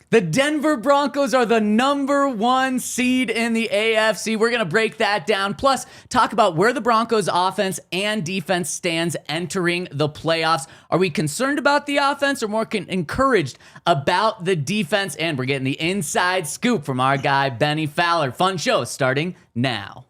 The Denver Broncos are the number 1 seed in the AFC. We're going to break that down. Plus, talk about where the Broncos offense and defense stands entering the playoffs. Are we concerned about the offense or more encouraged about the defense? And we're getting the inside scoop from our guy, Bennie Fowler. Fun show starting now.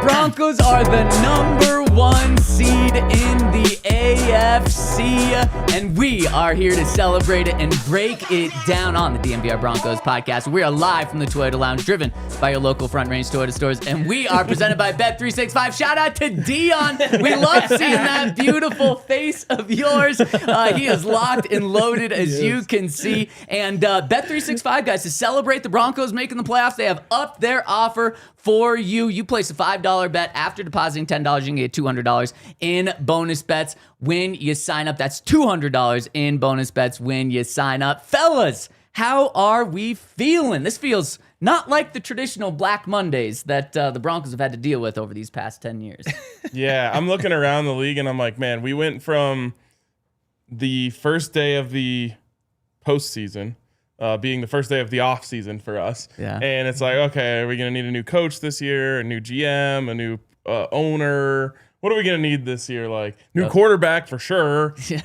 Broncos are the number 1 seed in the AFC, and we are here to celebrate it and break it down on the DNVR Broncos Podcast. We are live from the Toyota Lounge, driven by your local Front Range Toyota stores, and we are presented by Bet365. Shout out to Dion. We love seeing that beautiful face of yours. He is locked and loaded, as you can see. And Bet365, guys, to celebrate the Broncos making the playoffs, they have upped their offer for you. You place a $5 bet after depositing $10, you can get $200 in bonus bets when you sign up. That's $200 in bonus bets when you sign up. Fellas, how are we feeling? This feels not like the traditional Black Mondays that the Broncos have had to deal with over these past 10 years. Yeah, I'm looking around the league and I'm like, man, we went from the first day of the postseason being the first day of the off season for us. Yeah. And it's like, okay, are we going to need a new coach this year, a new GM, a new owner? What are we going to need this year? Like new quarterback for sure. Yeah.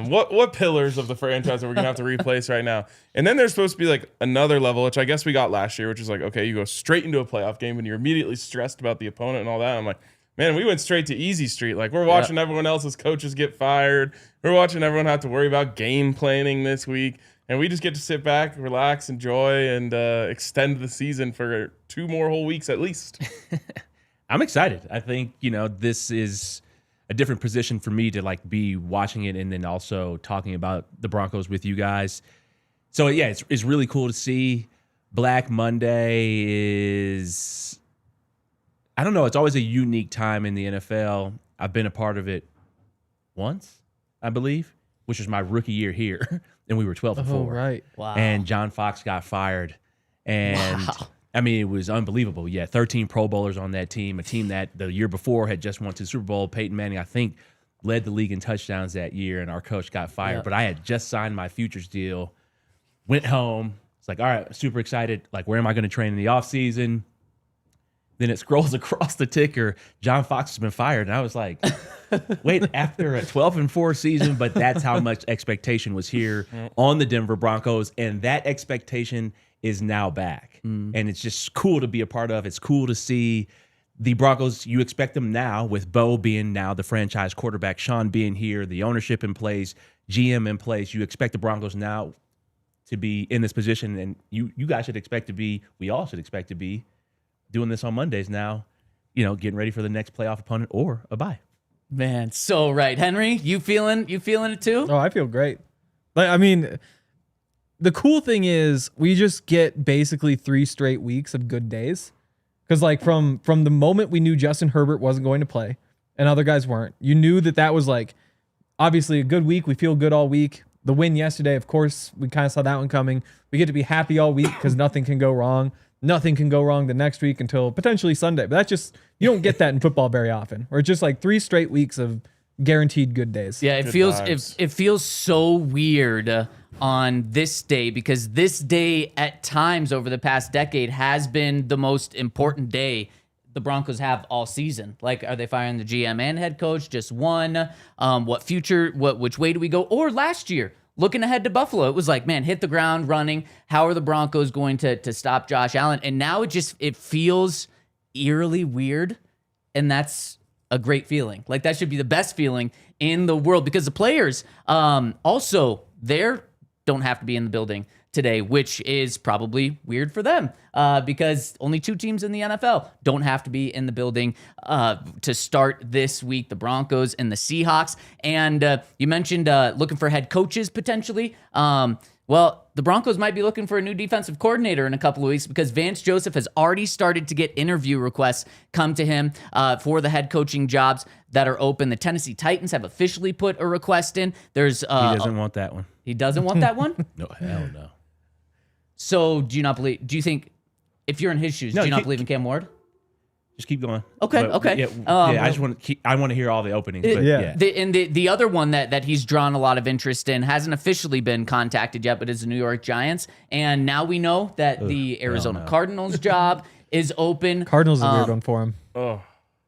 What pillars of the franchise are we going to have to replace right now? And then there's supposed to be like another level, which I guess we got last year, which is like, okay, you go straight into a playoff game and you're immediately stressed about the opponent and all that. I'm like, man, we went straight to easy street. Like we're watching everyone else's coaches get fired. We're watching everyone have to worry about game planning this week. And we just get to sit back, relax, enjoy, and extend the season for 2 more whole weeks at least. I'm excited. I think, this is a different position for me to like be watching it and then also talking about the Broncos with you guys. So, yeah, it's really cool to see. Black Monday is, I don't know, it's always a unique time in the NFL. I've been a part of it once, I believe, which was my rookie year here. And we were 12-4. Oh, right. Wow. And John Fox got fired. And I mean, it was unbelievable. Yeah, 13 Pro Bowlers on that team, a team that the year before had just won to the Super Bowl. Peyton Manning, I think, led the league in touchdowns that year, and our coach got fired. Yep. But I had just signed my futures deal, went home. It's like, all right, super excited. Like, where am I going to train in the offseason? Then it scrolls across the ticker, John Fox has been fired. And I was like, wait, after a 12-4 season, but that's how much expectation was here on the Denver Broncos. And that expectation is now back. And it's just cool to be a part of. It's cool to see the Broncos. You expect them now with Bo being now the franchise quarterback, Sean being here, the ownership in place, GM in place. You expect the Broncos now to be in this position. And you guys should expect to be, we all should expect to be, doing this on Mondays now, getting ready for the next playoff opponent or a bye. Man, so right. Henry, you feeling it too? Oh, I feel great. I mean, the cool thing is we just get basically 3 straight weeks of good days. Because like from the moment we knew Justin Herbert wasn't going to play and other guys weren't, you knew that was like obviously a good week. We feel good all week. The win yesterday, of course, we kind of saw that one coming. We get to be happy all week because nothing can go wrong. Nothing can go wrong the next week until potentially Sunday. But that's just, you don't get that in football very often. Or it's just like 3 straight weeks of guaranteed good days. Yeah, it feels so weird on this day because this day at times over the past decade has been the most important day the Broncos have all season. Like, are they firing the GM and head coach? Just one? Which way do we go? Or last year, looking ahead to Buffalo, it was like, man, hit the ground running. How are the Broncos going to stop Josh Allen? And now it feels eerily weird, and that's a great feeling. Like, that should be the best feeling in the world because the players also, they don't have to be in the building today, which is probably weird for them because only 2 teams in the NFL don't have to be in the building to start this week, the Broncos and the Seahawks. And you mentioned looking for head coaches potentially. Well, the Broncos might be looking for a new defensive coordinator in a couple of weeks because Vance Joseph has already started to get interview requests come to him for the head coaching jobs that are open. The Tennessee Titans have officially put a request in. There's He doesn't want that one. He doesn't want that one? No, hell no. So do you think, if you're in his shoes, No, do you not believe in Cam Ward? Just keep going. Okay, But, okay. Yeah, I just want to I want to hear all the openings. But yeah. The other one that he's drawn a lot of interest in hasn't officially been contacted yet, but is the New York Giants. And now we know that the Arizona Cardinals job is open. Cardinals is a weird one for him.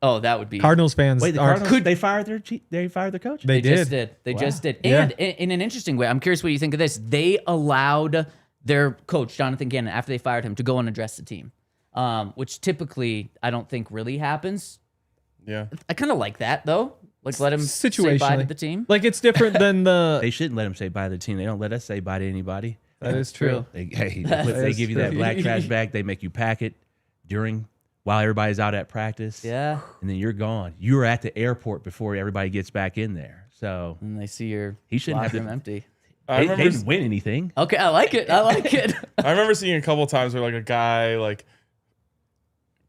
Oh, that would be Cardinals fans Wait, the aren't. Cardinals, they fired their coach? They just did. did. They just did. Yeah. And in an interesting way, I'm curious what you think of this. They allowed their coach, Jonathan Gannon, after they fired him, to go and address the team, which typically I don't think really happens. Yeah. I kind of like that, though. Like, let him say bye to the team. Like, it's different than the. They shouldn't let him say bye to the team. They don't let us say bye to anybody. That is true. They is give you that true. black trash bag. They make you pack it while everybody's out at practice. Yeah. And then you're gone. You're at the airport before everybody gets back in there. So And they see your he shouldn't have locker room to. empty. I They didn't win anything. Okay, I like it. I like it. I remember seeing a couple times where like a guy like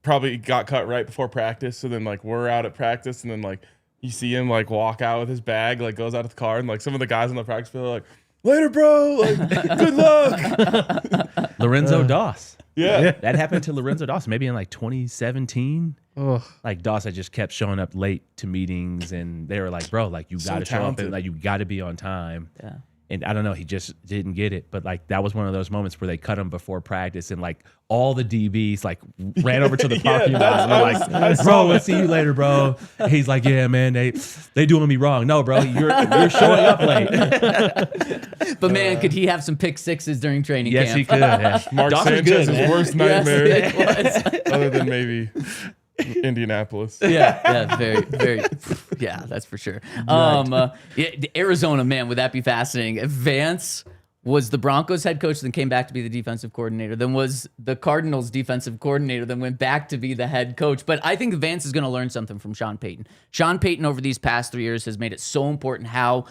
probably got cut right before practice, so then like we're out at practice, and then like you see him like walk out with his bag, like goes out of the car, and like some of the guys on the practice field are like, "Later, bro. Like, good luck." Lorenzo Doss. Yeah. That happened to Lorenzo Doss maybe in like 2017. Ugh. Like Doss had just kept showing up late to meetings, and they were like, "Bro, like you got to show up talented. and like you got to be on time." Yeah. And I don't know, he just didn't get it. But like that was one of those moments where they cut him before practice, and like all the DBs like ran over to the parking lot. And they're like, "Bro, we'll see you later, bro." He's like, "Yeah, man, they doing me wrong." No, bro, you're showing up late. But man, could he have some pick sixes during training Yes, camp? he could. Yeah. Mark Doss was Sanchez's good, man. worst nightmare, Yes, it was. other than maybe Indianapolis. Yeah, very, very. Yeah, that's for sure. The Arizona, man, would that be fascinating? If Vance was the Broncos head coach, then came back to be the defensive coordinator, then was the Cardinals defensive coordinator, then went back to be the head coach. But I think Vance is going to learn something from Sean Payton. Sean Payton over these past 3 years has made it so important how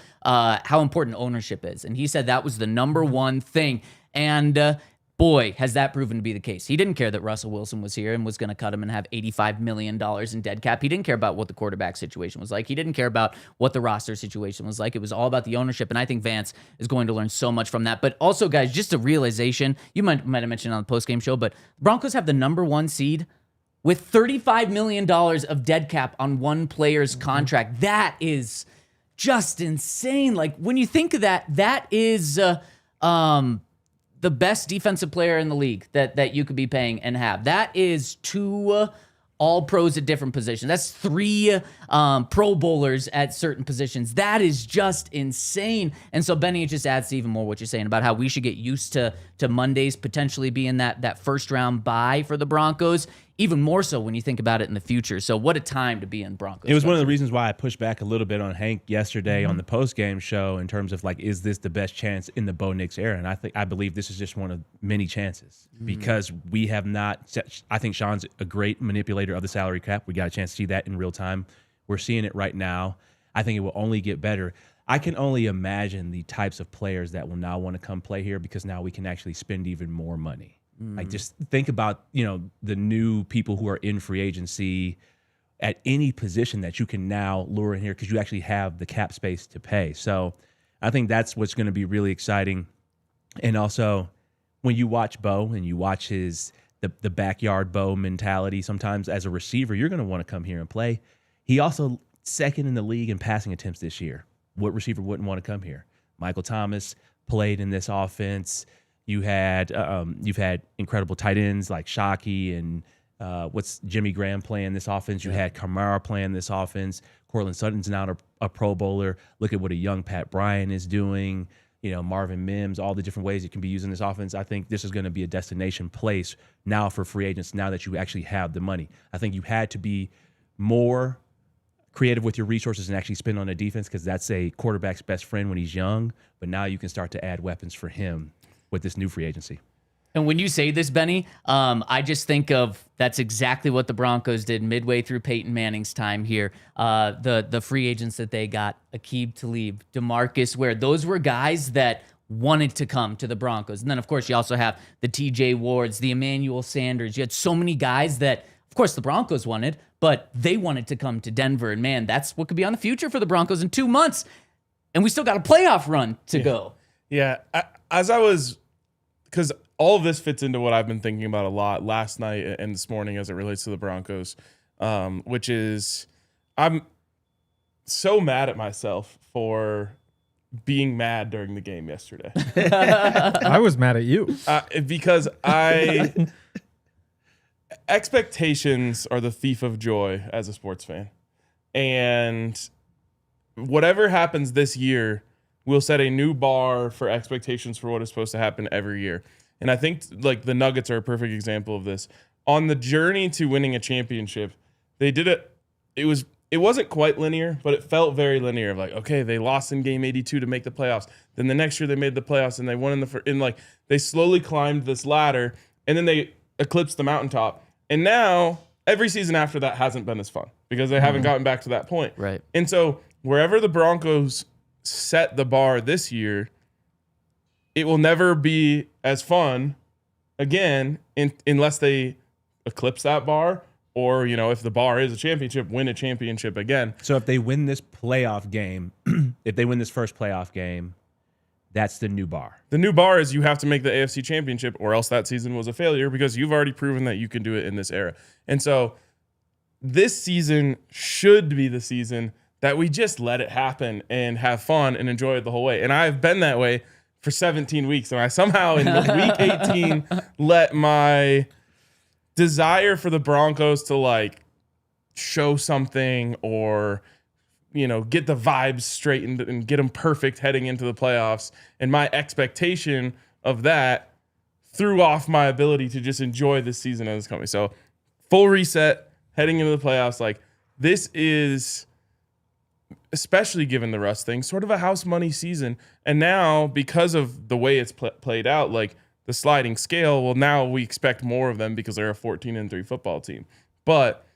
important ownership is, and he said that was the number one thing. And boy, has that proven to be the case. He didn't care that Russell Wilson was here and was going to cut him and have $85 million in dead cap. He didn't care about what the quarterback situation was like. He didn't care about what the roster situation was like. It was all about the ownership, and I think Vance is going to learn so much from that. But also, guys, just a realization, you might have mentioned on the postgame show, but the Broncos have the number 1 seed with $35 million of dead cap on one player's contract. That is just insane. Like, when you think of that, that is the best defensive player in the league that you could be paying and have. That is 2 all pros at different positions. That's 3 Pro Bowlers at certain positions. That is just insane. And so, Benny, it just adds to even more what you're saying about how we should get used to Mondays potentially being that first round bye for the Broncos, even more so when you think about it in the future. So what a time to be in Broncos. It was one of the reasons why I pushed back a little bit on Hank yesterday on the post-game show in terms of like, is this the best chance in the Bo Nix era? And I believe this is just one of many chances because we have not. I think Sean's a great manipulator of the salary cap. We got a chance to see that in real time. We're seeing it right now. I think it will only get better. I can only imagine the types of players that will now want to come play here because now we can actually spend even more money. Like, just think about, the new people who are in free agency at any position that you can now lure in here because you actually have the cap space to pay. So I think that's what's going to be really exciting. And also, when you watch Bo and you watch the backyard Bo mentality, sometimes as a receiver, you're going to want to come here and play. He also second in the league in passing attempts this year. What receiver wouldn't want to come here? Michael Thomas played in this offense. You've had incredible tight ends like Shockey and what's Jimmy Graham playing this offense. You had Kamara playing this offense. Cortland Sutton's now a Pro Bowler. Look at what a young Pat Bryant is doing. Marvin Mims, all the different ways it can be used in this offense. I think this is going to be a destination place now for free agents now that you actually have the money. I think you had to be more creative with your resources and actually spend on a defense because that's a quarterback's best friend when he's young. But now you can start to add weapons for him with this new free agency. And when you say this, Benny, I just think of that's exactly what the Broncos did midway through Peyton Manning's time here. The free agents that they got, Aqib Talib, DeMarcus Ware, those were guys that wanted to come to the Broncos. And then, of course, you also have the TJ Wards, the Emmanuel Sanders. You had so many guys that, of course, the Broncos wanted, but they wanted to come to Denver. And, man, that's what could be on the future for the Broncos in 2 months. And we still got a playoff run to go. Yeah. Because all of this fits into what I've been thinking about a lot last night and this morning as it relates to the Broncos, which is I'm so mad at myself for being mad during the game yesterday. I was mad at you. Because expectations are the thief of joy as a sports fan. And whatever happens this year will set a new bar for expectations for what is supposed to happen every year. And I think like the Nuggets are a perfect example of this. On the journey to winning a championship, they did it. It wasn't quite linear, but it felt very linear. Of like, okay, they lost in game 82 to make the playoffs. Then the next year they made the playoffs and they won they slowly climbed this ladder and then they eclipsed the mountaintop. And now every season after that hasn't been as fun because they haven't gotten back to that point. Right. And so wherever the Broncos set the bar this year, it will never be as fun again unless they eclipse that bar or, if the bar is a championship, win a championship again. So if they win this playoff game, if they win this first playoff game, that's the new bar. The new bar is you have to make the AFC championship or else that season was a failure because you've already proven that you can do it in this era. And so this season should be the season that we just let it happen and have fun and enjoy it the whole way. And I've been that way for 17 weeks, and I somehow in week 18 let my desire for the Broncos to show something or get the vibes straightened and get them perfect heading into the playoffs, and my expectation of that threw off my ability to just enjoy this season as it's coming. So full reset heading into the playoffs. This is, especially given the Russ thing, sort of a house money season. And now, because of the way it's played out, the sliding scale, well, now we expect more of them because they're a 14-3 football team. But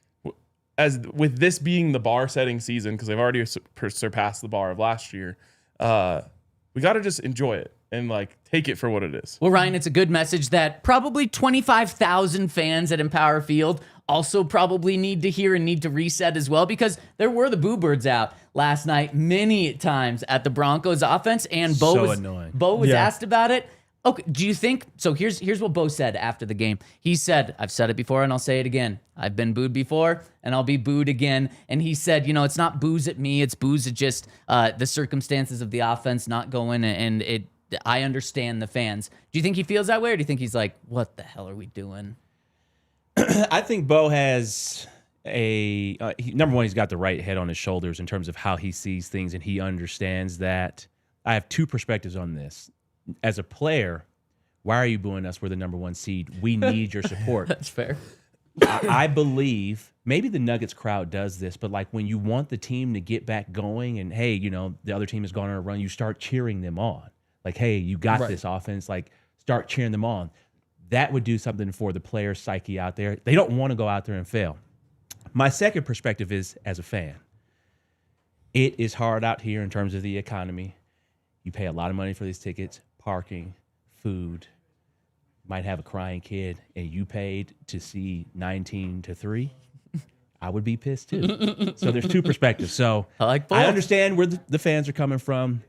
as with this being the bar-setting season, because they've already surpassed the bar of last year, we got to just enjoy it and take it for what it is. Well, Ryan, it's a good message that probably 25,000 fans at Empower Field also probably need to hear and need to reset as well, because there were the boo birds out last night many times at the Broncos offense, and Bo was asked about it. Okay, do you think so? Here's what Bo said after the game. He said, "I've said it before and I'll say it again. I've been booed before and I'll be booed again." And he said, it's not boos at me, it's boos at just the circumstances of the offense not going, and I understand the fans. Do you think he feels that way, or do you think he's like, what the hell are we doing? I think Bo has number one, he's got the right head on his shoulders in terms of how he sees things, and he understands that. I have two perspectives on this. As a player, why are you booing us? We're the number one seed. We need your support. That's fair. I believe maybe the Nuggets crowd does this, but when you want the team to get back going and, hey, the other team has gone on a run, you start cheering them on. Hey, you got this offense. Start cheering them on. That would do something for the player's psyche out there. They don't want to go out there and fail. My second perspective is, as a fan, it is hard out here in terms of the economy. You pay a lot of money for these tickets, parking, food, might have a crying kid, and you paid to see 19-3. I would be pissed too. So there's two perspectives. So I understand where the fans are coming from,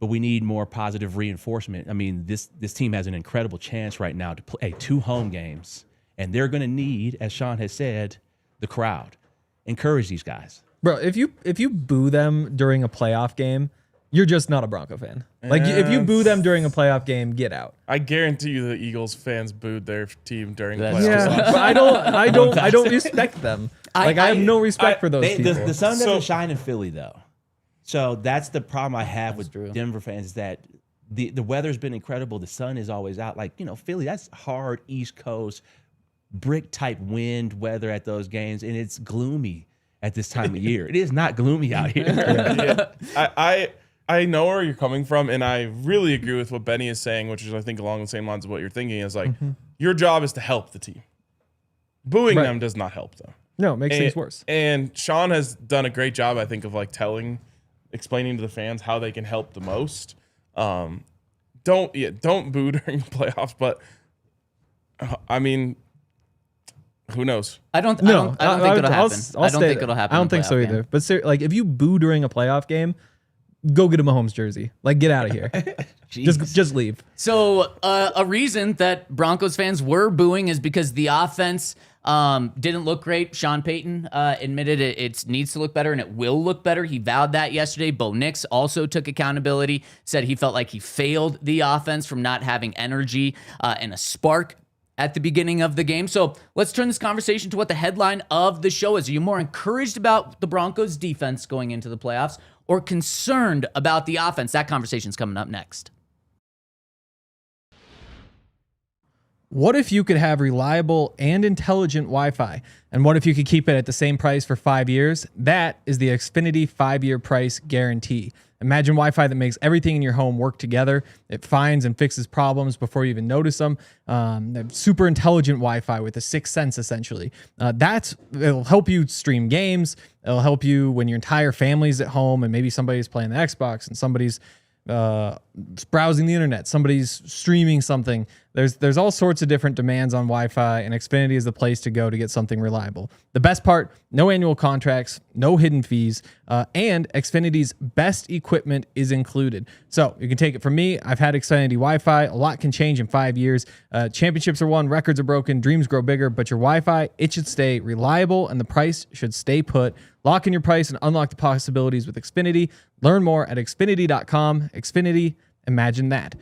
but we need more positive reinforcement. I mean, this team has an incredible chance right now to play 2 home games, and they're going to need, as Sean has said, the crowd. Encourage these guys. Bro, if you boo them during a playoff game, you're just not a Bronco fan. If you boo them during a playoff game, get out. I guarantee you the Eagles fans booed their team during the That's playoffs. Yeah, but I don't respect them. I have no respect for those people. The sun doesn't shine in Philly, though. So that's the problem I have with Denver fans, is that the weather's been incredible. The sun is always out. Philly, that's hard East Coast, brick-type wind weather at those games, and it's gloomy at this time of year. It is not gloomy out here. Yeah. I know where you're coming from, and I really agree with what Benny is saying, which is I think along the same lines of what you're thinking is like your job is to help the team. Booing them does not help them. No, it makes things worse. And Sean has done a great job, I think, of like explaining to the fans how they can help the most. Don't boo during the playoffs, but I mean, who knows? I don't think it'll happen. I don't think it'll happen. I don't think so either. But like, if you boo during a playoff game, go get a Mahomes jersey. Like, get out of here. just leave. So a reason that Broncos fans were booing is because the offense didn't look great. Sean Payton admitted it needs to look better, and it will look better. He vowed that yesterday. Bo Nix also took accountability, said he felt like he failed the offense from not having energy and a spark at the beginning of the game. So let's turn this conversation to what the headline of the show is. Are you more encouraged about the Broncos defense going into the playoffs or concerned about the offense? That conversation's coming up next. What if you could have reliable and intelligent Wi-Fi? And what if you could keep it at the same price for 5 years? That is the Xfinity 5-year price guarantee. Imagine Wi-Fi that makes everything in your home work together. It finds and fixes problems before you even notice them. Super intelligent Wi-Fi with a sixth sense, essentially. It'll help you stream games. It'll help you when your entire family's at home and maybe somebody's playing the Xbox and somebody's browsing the internet, somebody's streaming something. There's all sorts of different demands on Wi-Fi, and Xfinity is the place to go to get something reliable. The best part, no annual contracts, no hidden fees, and Xfinity's best equipment is included. So you can take it from me. I've had Xfinity Wi-Fi. A lot can change in 5 years. Championships are won, records are broken, dreams grow bigger, but your Wi-Fi, it should stay reliable, and the price should stay put. Lock in your price and unlock the possibilities with Xfinity. Learn more at Xfinity.com. Xfinity, imagine that.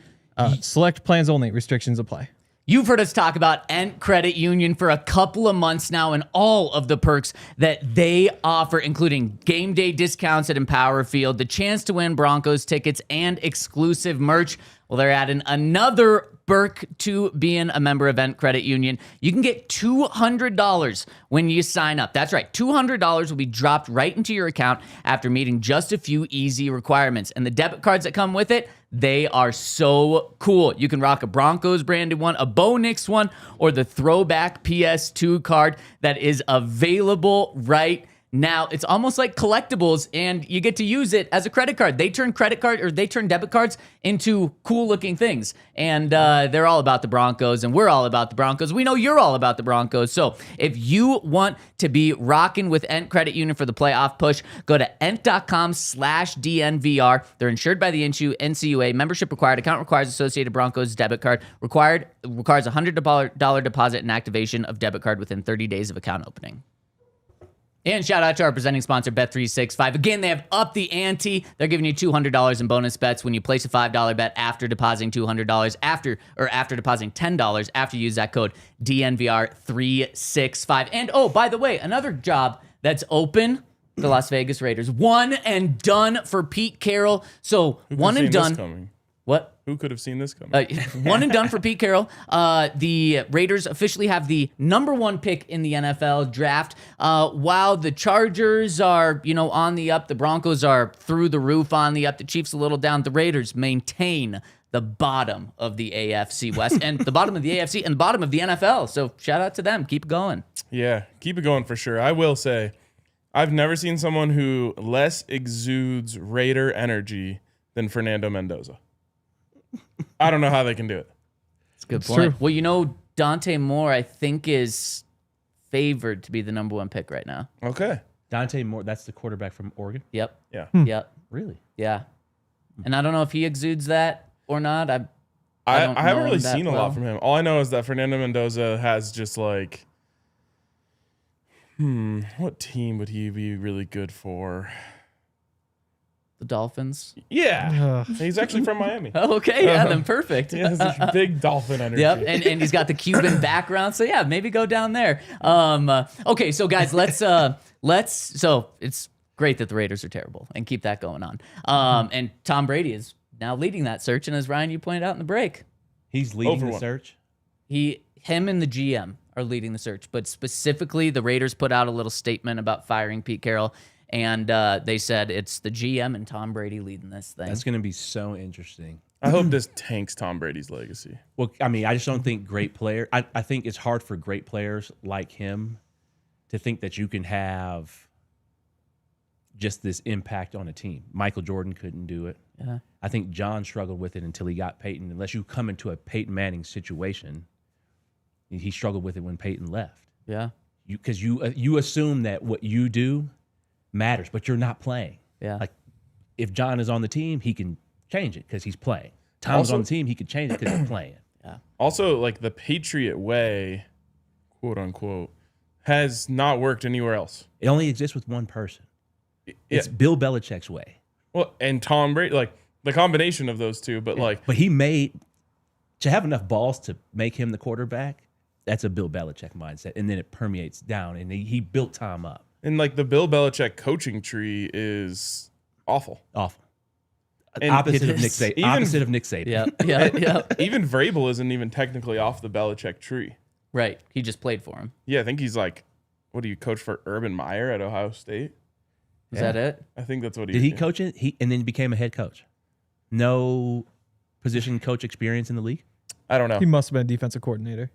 Select plans only. Restrictions apply. You've heard us talk about Ent Credit Union for a couple of months now and all of the perks that they offer, including game day discounts at Empower Field, the chance to win Broncos tickets, and exclusive merch. Well, they're adding another perk to being a member of Ent Credit Union. You can get $200 when you sign up. That's right. $200 will be dropped right into your account after meeting just a few easy requirements. And the debit cards that come with it, they are so cool. You can rock a Broncos branded one, a Bo Nix one, or the throwback PS2 card that is available right now. It's almost like collectibles, and you get to use it as a credit card. They turn debit cards into cool looking things. And they're all about the Broncos, and we're all about the Broncos. We know you're all about the Broncos. So if you want to be rocking with Ent Credit Union for the playoff push, go to ent.com/DNVR. They're insured by the NCUA. Membership required. Account requires associated Broncos debit card. Requires a $100 deposit and activation of debit card within 30 days of account opening. And shout out to our presenting sponsor, Bet365. Again, they have upped the ante. They're giving you $200 in bonus bets when you place a $5 bet after depositing $200 after depositing $10 after you use that code DNVR365. And oh, by the way, another job that's open, the Las Vegas Raiders. One and done for Pete Carroll. So one and done. What? Who could have seen this coming? One and done for Pete Carroll. The Raiders officially have the number 1 pick in the NFL draft. While the Chargers are, on the up, the Broncos are through the roof on the up, the Chiefs a little down. The Raiders maintain the bottom of the AFC West and the bottom of the AFC and the bottom of the NFL. So shout out to them. Keep it going. Yeah, keep it going for sure. I will say, I've never seen someone who less exudes Raider energy than Fernando Mendoza. I don't know how they can do it. That's a good point. Well, Dante Moore, I think, is favored to be the number 1 pick right now. Okay. Dante Moore, that's the quarterback from Oregon? Yep. Yeah. Yep. Really? Yeah. And I don't know if he exudes that or not. I haven't really seen a lot from him. All I know is that Fernando Mendoza has just like, what team would he be really good for? The Dolphins. Yeah. He's actually from Miami. Oh, okay. Yeah, then perfect. He has this big Dolphin energy. Yep. And he's got the Cuban background. So yeah, maybe go down there. Okay. So guys, so it's great that the Raiders are terrible and keep that going on. And Tom Brady is now leading that search. And as Ryan, you pointed out in the break, he's leading the search. Him and the GM are leading the search, but specifically the Raiders put out a little statement about firing Pete Carroll. and they said it's the GM and Tom Brady leading this thing. That's going to be so interesting. I hope this tanks Tom Brady's legacy. Well, I mean, I just don't think great player. I think it's hard for great players like him to think that you can have just this impact on a team. Michael Jordan couldn't do it. Yeah. I think John struggled with it until he got Peyton. Unless you come into a Peyton Manning situation, he struggled with it when Peyton left. Yeah. Because you assume that what you do matters, but you're not playing. Yeah. Like if John is on the team, he can change it because he's playing. Tom's on the team, he can change it because he's playing. Yeah. Also, like the Patriot way, quote unquote, has not worked anywhere else. It only exists with one person. It's Bill Belichick's way. Well, and Tom Brady, like the combination of those two, but like, But he made to have enough balls to make him the quarterback. That's a Bill Belichick mindset, and then it permeates down, and he built Tom up. and like the Bill Belichick coaching tree is awful. Awful. And Opposite it of Nick is. Saban. Even- Opposite of Nick Saban. Yeah. Even Vrabel isn't even technically off the Belichick tree. Right. He just played for him. Yeah, I think he's like, what do you coach for Urban Meyer at Ohio State? Is that it? I think that's what he Did he did. coach it? And then became a head coach. No position coach experience in the league. I don't know. He must have been a defensive coordinator.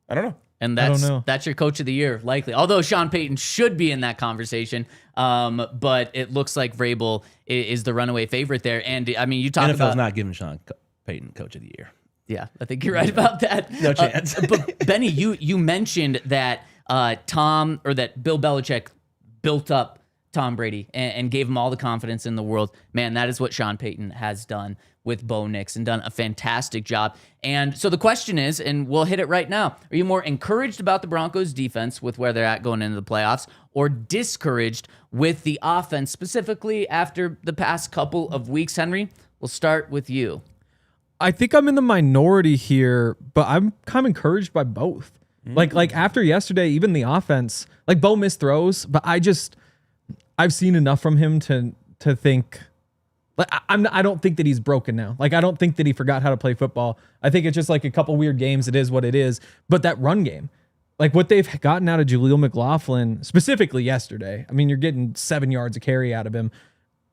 I don't know. And I don't know. that's your coach of the year, likely. Although Sean Payton should be in that conversation, but it looks like Vrabel is the runaway favorite there. And I mean, you talk NFL's about not giving Sean Payton coach of the year. Yeah, I think you're right about that. No chance. But Benny, you mentioned that that Bill Belichick built up Tom Brady and gave him all the confidence in the world. Man, that is what Sean Payton has done with Bo Nix and done a fantastic job. And so the question is, and we'll hit it right now, are you more encouraged about the Broncos defense with where they're at going into the playoffs, or discouraged with the offense, specifically after the past couple of weeks? Henry, we'll start with you. I think I'm in the minority here, but I'm kind of encouraged by both. Like after yesterday, even the offense, like Bo missed throws, but I've seen enough from him to think, like I don't think that he's broken now. Like I don't think that he forgot how to play football. I think it's just like a couple weird games. It is what it is. But that run game, like what they've gotten out of Jaleel McLaughlin, specifically yesterday. I mean, you're getting 7 yards of carry out of him.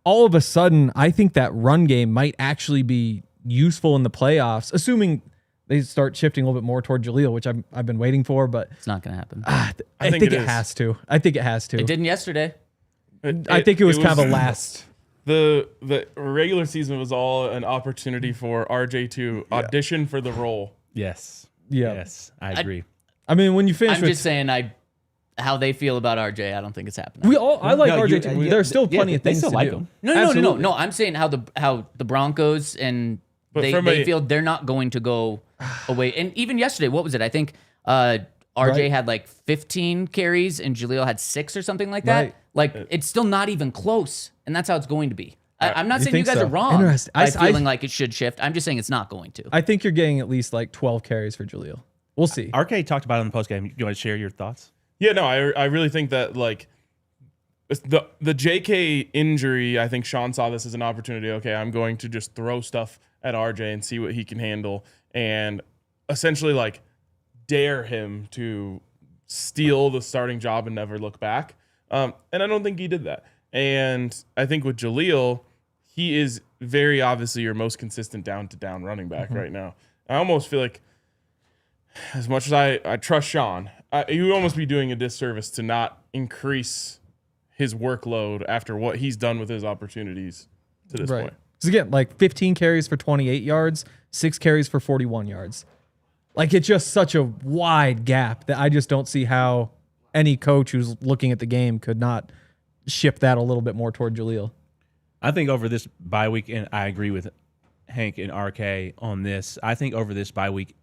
All of a sudden, I think that run game might actually be useful in the playoffs, assuming they start shifting a little bit more toward Jaleel, which I've been waiting for. But It's not going to happen. I think it has to. I think it has to. It didn't yesterday. I think it was kind of a last. The regular season was all an opportunity for RJ to audition for the role. Yes. Yeah. Yes. I agree. I mean, when you finish I'm with just saying, how they feel about RJ, I don't think it's happening. I like No, RJ too. There's still plenty of they things still to like do. him. No. I'm saying how the Broncos and But they feel they're not going to go away. And even yesterday, what was it? I think RJ had like 15 carries and Jaleel had 6 or something like that. Right. Like it's still not even close, and that's how it's going to be. I'm not You saying you think guys so? are wrong Interesting. by feeling like it should shift. I'm just saying it's not going to. I think you're getting at least like 12 carries for Jaleel. We'll see. RK talked about it in the postgame. You want to share your thoughts? Yeah, no, I really think that like the JK injury, I think Sean saw this as an opportunity. Okay, I'm going to just throw stuff at RJ and see what he can handle, and essentially like dare him to steal the starting job and never look back. And I don't think he did that. And I think with Jaleel, he is very obviously your most consistent down-to-down running back right now. I almost feel like, as much as I trust Sean, he would almost be doing a disservice to not increase his workload after what he's done with his opportunities to this point. Because again, like 15 carries for 28 yards, 6 carries for 41 yards. Like it's just such a wide gap that I just don't see how any coach who's looking at the game could not shift that a little bit more toward Jaleel. I think over this bye week, and I agree with Hank and RK on this, I think over this bye week,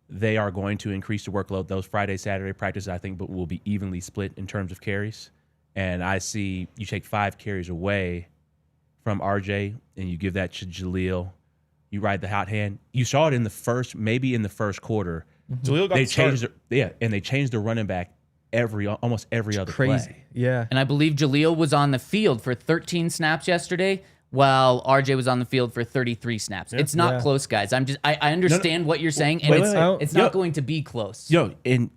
they are going to increase the workload. Those Friday, Saturday practices, I think, but will be evenly split in terms of carries. And I see you take 5 carries away from RJ and you give that to Jaleel. You ride the hot hand. You saw it in the first quarter. Jaleel got They the start. changed and they changed the running back almost every other Crazy. play. Yeah. And I believe Jaleel was on the field for 13 snaps yesterday, while RJ was on the field for 33 snaps. It's not Yeah. close, guys. I understand what you're saying, and Wait, it's not going to be close. And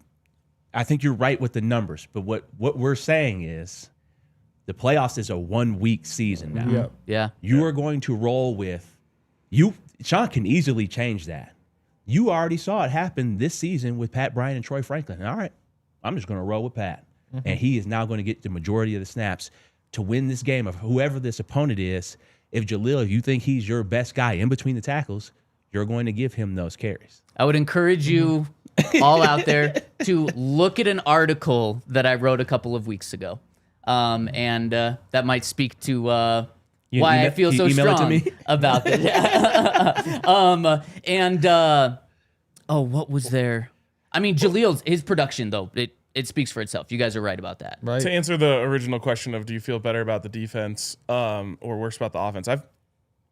I think you're right with the numbers, but what we're saying is The playoffs is a 1 week season now. Yep. Yeah. You are going to roll with you. Sean can easily change that. You already saw it happen this season with Pat Bryant and Troy Franklin. All right, I'm just going to roll with Pat. And he is now going to get the majority of the snaps to win this game of whoever this opponent is. If Jaleel, if you think he's your best guy in between the tackles, you're going to give him those carries. I would encourage you all out there to look at an article that I wrote a couple of weeks ago. And that might speak to why I feel so strong about this. What was there? I mean, Jaleel's, his production, though, it speaks for itself. You guys are right about that. Right. To answer the original question of do you feel better about the defense or worse about the offense,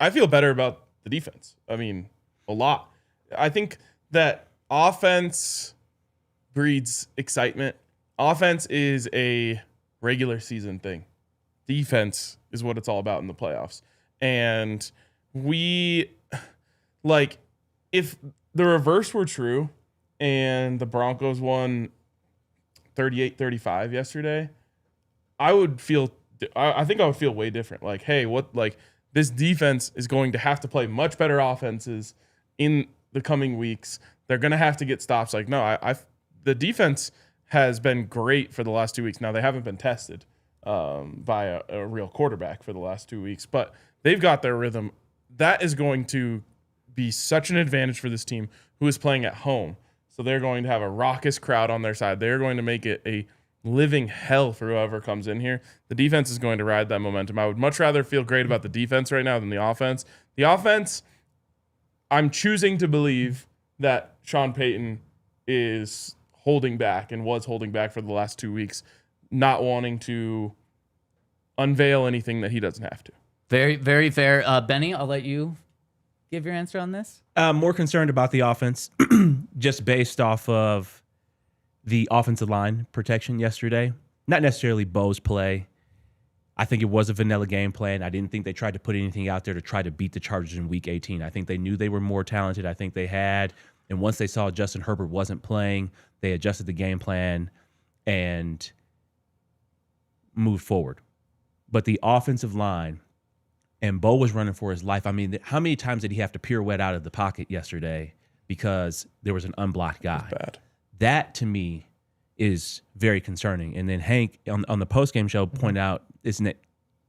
I feel better about the defense. I mean, a lot. I think that offense breeds excitement. Offense is a regular season thing. Defense is what it's all about in the playoffs. And if the reverse were true and the Broncos won 38-35 yesterday, I think I would feel way different. Like, hey, this defense is going to have to play much better offenses in the coming weeks. They're going to have to get stops. Like, no, the defense has been great for the last 2 weeks. Now, they haven't been tested by a real quarterback for the last 2 weeks, but they've got their rhythm. That is going to be such an advantage for this team who is playing at home. So they're going to have a raucous crowd on their side. They're going to make it a living hell for whoever comes in here. The defense is going to ride that momentum. I would much rather feel great about the defense right now than the offense. The offense, I'm choosing to believe that Sean Payton is holding back and was holding back for the last 2 weeks, not wanting to unveil anything that he doesn't have to. Very, very fair. Benny, I'll let you give your answer on this. More concerned about the offense, just based off of the offensive line protection yesterday. Not necessarily Bo's play. I think it was a vanilla game plan. I didn't think they tried to put anything out there to try to beat the Chargers in Week 18. I think they knew they were more talented. I think they had. And once they saw Justin Herbert wasn't playing, they adjusted the game plan and moved forward. But the offensive line, and Bo was running for his life. I mean, how many times did he have to pirouette out of the pocket yesterday because there was an unblocked guy? That's bad. That, to me, is very concerning. And then Hank, on the postgame show, pointed out, isn't it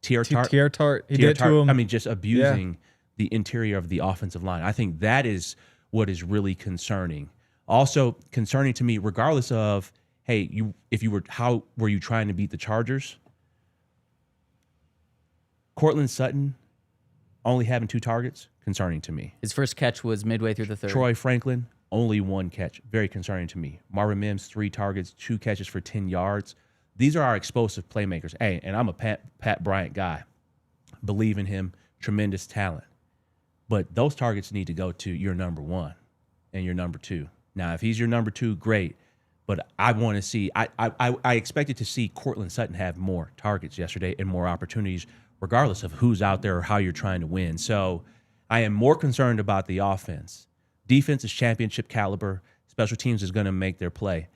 Tier Tart? He did to him. I mean, just abusing the interior of the offensive line. I think that is what is really concerning. Also concerning to me, regardless of, hey, how were you trying to beat the Chargers? Cortland Sutton only having 2 targets, concerning to me. His first catch was midway through the third. Troy Franklin, only 1 catch, very concerning to me. Marvin Mims, 3 targets, 2 catches for 10 yards. These are our explosive playmakers. Hey, and I'm a Pat Bryant guy. Believe in him, tremendous talent. But those targets need to go to your number 1 and your number 2. Now, if he's your number 2, great. But I want to see, I expected to see Cortland Sutton have more targets yesterday and more opportunities, regardless of who's out there or how you're trying to win. So I am more concerned about the offense. Defense is championship caliber. Special teams is going to make their play.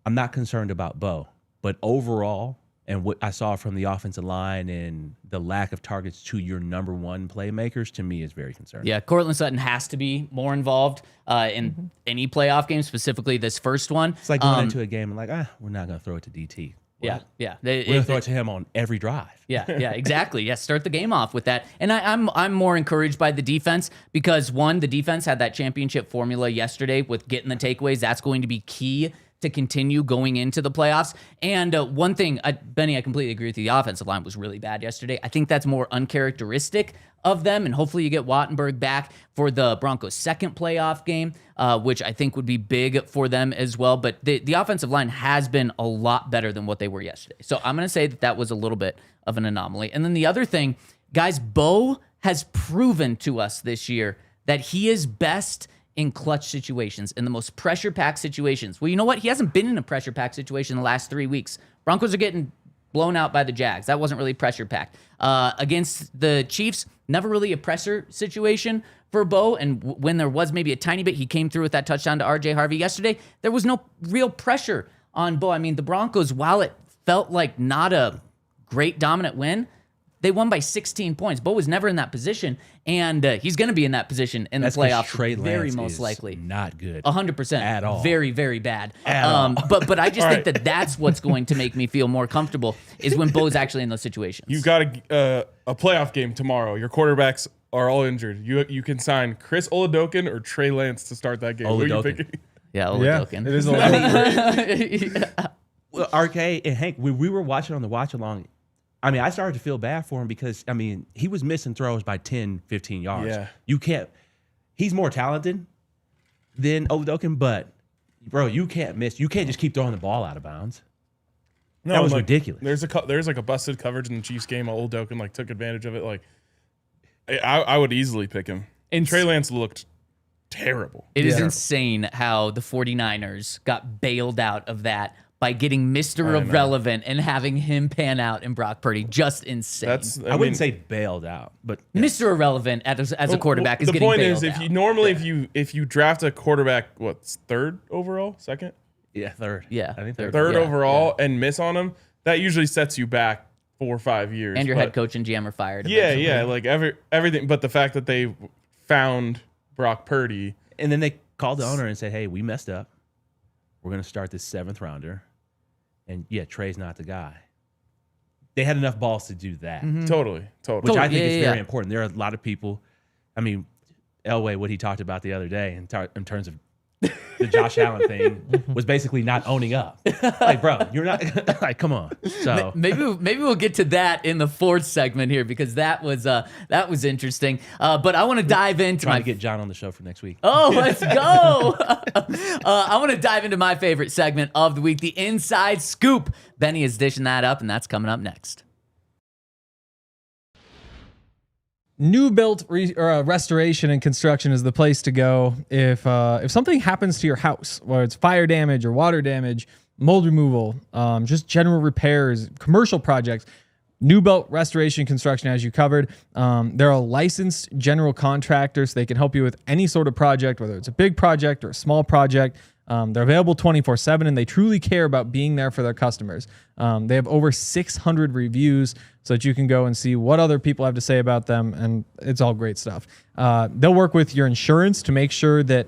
I'm not concerned about Bo, but overall, and what I saw from the offensive line and the lack of targets to your number 1 playmakers, to me, is very concerning. Yeah, Cortland Sutton has to be more involved in any playoff game, specifically this first one. It's like going into a game and like, we're not going to throw it to DT. Yeah. We're going to throw it to him on every drive. Yeah, exactly. Yeah, start the game off with that. And I'm more encouraged by the defense because, one, the defense had that championship formula yesterday with getting the takeaways. That's going to be key to continue going into the playoffs. And one thing, Benny, I completely agree with you. The offensive line was really bad yesterday. I think that's more uncharacteristic of them, and hopefully you get Wattenberg back for the Broncos' second playoff game, which I think would be big for them as well. But the offensive line has been a lot better than what they were yesterday. So I'm going to say that was a little bit of an anomaly. And then the other thing, guys, Bo has proven to us this year that he is best in clutch situations, in the most pressure-packed situations. Well, you know what? He hasn't been in a pressure-packed situation the last 3 weeks. Broncos are getting blown out by the Jags. That wasn't really pressure-packed. Against the Chiefs, never really a pressure situation for Bo, and when there was maybe a tiny bit, he came through with that touchdown to RJ Harvey yesterday. There was no real pressure on Bo. I mean, the Broncos, while it felt like not a great dominant win. They won by 16 points. Bo was never in that position, and he's going to be in that position in the playoffs. Trey very Lance most is likely. Not good. 100%. At all. Very, very bad. All. But I just think that's what's going to make me feel more comfortable is when Bo's actually in those situations. You've got a playoff game tomorrow. Your quarterbacks are all injured. You can sign Chris Oladokin or Trey Lance to start that game. Who are you Oladokin. picking? Yeah, Yeah, Oladokin. it is a lot. Well, RK and Hank, when we were watching on the watch along, I mean, I started to feel bad for him because, I mean, he was missing throws by 10, 15 yards. Yeah. You can't, he's more talented than Oladokin, but, bro, you can't miss. You can't just keep throwing the ball out of bounds. No, That was like, ridiculous. There's like a busted coverage in the Chiefs game. Oladokin took advantage of it. Like, I would easily pick him. And Trey Lance looked terrible. It is insane how the 49ers got bailed out of that by getting Mr. Irrelevant and having him pan out in Brock Purdy. Just insane. I wouldn't say bailed out, but Mr. Irrelevant as a quarterback is the getting point bailed is if out. you normally if you draft a quarterback, what's third overall, second, yeah, third. Yeah. I think third. third Yeah, overall and miss on him, that usually sets you back 4 or 5 years. And your But- head coach and GM are fired. Yeah, eventually. yeah, like everything. But the fact that they found Brock Purdy, And then they called the owner and said, hey, we messed up. We're going to start this 7th rounder. And yeah, Trey's not the guy. They had enough balls to do that, totally. which I think Yeah, is yeah, very yeah. important. There are a lot of people. I mean, Elway, what he talked about the other day in terms of the Josh Allen thing was basically not owning up. Like, bro, you're not like, come on. So Maybe we'll get to that in the 4th segment here because that was interesting. But I want to dive into trying to get John on the show for next week. Oh, let's go. I want to dive into my favorite segment of the week, the Inside Scoop. Benny is dishing that up, and that's coming up next. New built restoration and construction is the place to go if something happens to your house, whether it's fire damage or water damage, mold removal, just general repairs, commercial projects. New Belt Restoration Construction has you covered. They're a licensed general contractor, so they can help you with any sort of project, whether it's a big project or a small project. They're available 24/7, and they truly care about being there for their customers. They have over 600 reviews so that you can go and see what other people have to say about them, and it's all great stuff. They'll work with your insurance to make sure that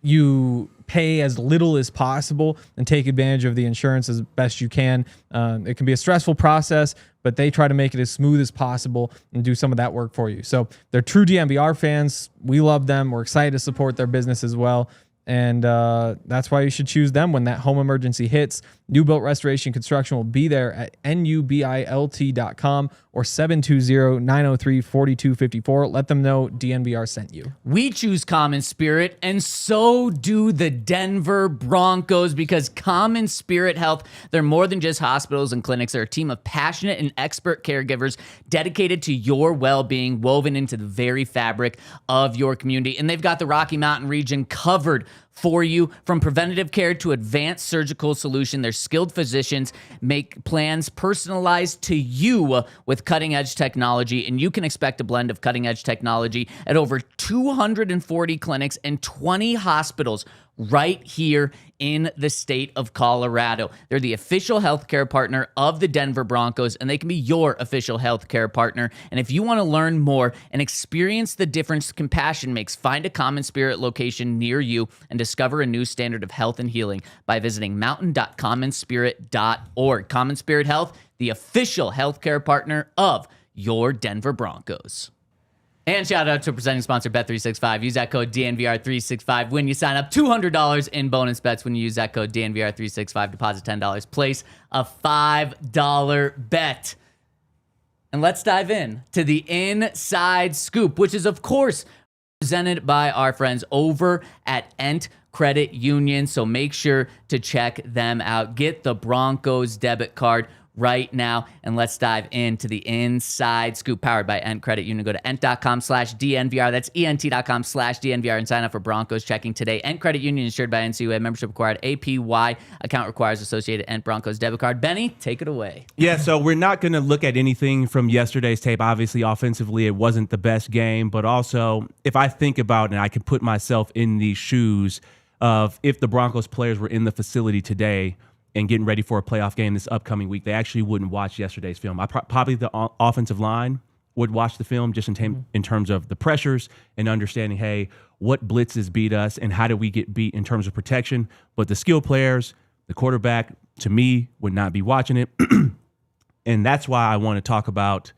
you pay as little as possible and take advantage of the insurance as best you can. It can be a stressful process, but they try to make it as smooth as possible and do some of that work for you. So they're true DNVR fans. We love them. We're excited to support their business as well. And that's why you should choose them when that home emergency hits. New Built Restoration Construction will be there at nubilt.com or 720-903-4254. Let them know DNVR sent you. We choose Common Spirit, and so do the Denver Broncos, because Common Spirit Health, they're more than just hospitals and clinics. They're a team of passionate and expert caregivers dedicated to your well-being, woven into the very fabric of your community. And they've got the Rocky Mountain region covered for you, from preventative care to advanced surgical solution. Their skilled physicians make plans personalized to you with cutting-edge technology, and you can expect a blend of cutting-edge technology at over 240 clinics and 20 hospitals right here in the state of Colorado. They're the official healthcare partner of the Denver Broncos, and they can be your official healthcare partner. And if you want to learn more and experience the difference compassion makes, find a Common Spirit location near you and discover a new standard of health and healing by visiting mountain.commonspirit.org. Common Spirit Health, the official healthcare partner of your Denver Broncos. And shout out to presenting sponsor Bet365. Use that code DNVR365 when you sign up. $200 in bonus bets when you use that code DNVR365. Deposit $10. Place a $5 bet. And let's dive in to the Inside Scoop, which is, of course, presented by our friends over at Ent Credit Union. So make sure to check them out. Get the Broncos debit card right now, and let's dive into the Inside Scoop, powered by Ent Credit Union. Go to ent.com/DNVR. That's ent.com/DNVR and sign up for Broncos checking today. Ent Credit Union, insured by NCUA. Membership required. APY account requires associated Ent Broncos debit card. Benny, take it away. Yeah, so we're not going to look at anything from yesterday's tape. Obviously, offensively, it wasn't the best game, but also if I think about it and I can put myself in the shoes of if the Broncos players were in the facility today, and getting ready for a playoff game this upcoming week, they actually wouldn't watch yesterday's film. Probably the offensive line would watch the film just in terms of the pressures and understanding, hey, what blitzes beat us and how do we get beat in terms of protection. But the skill players, the quarterback, to me, would not be watching it. And that's why I want to talk about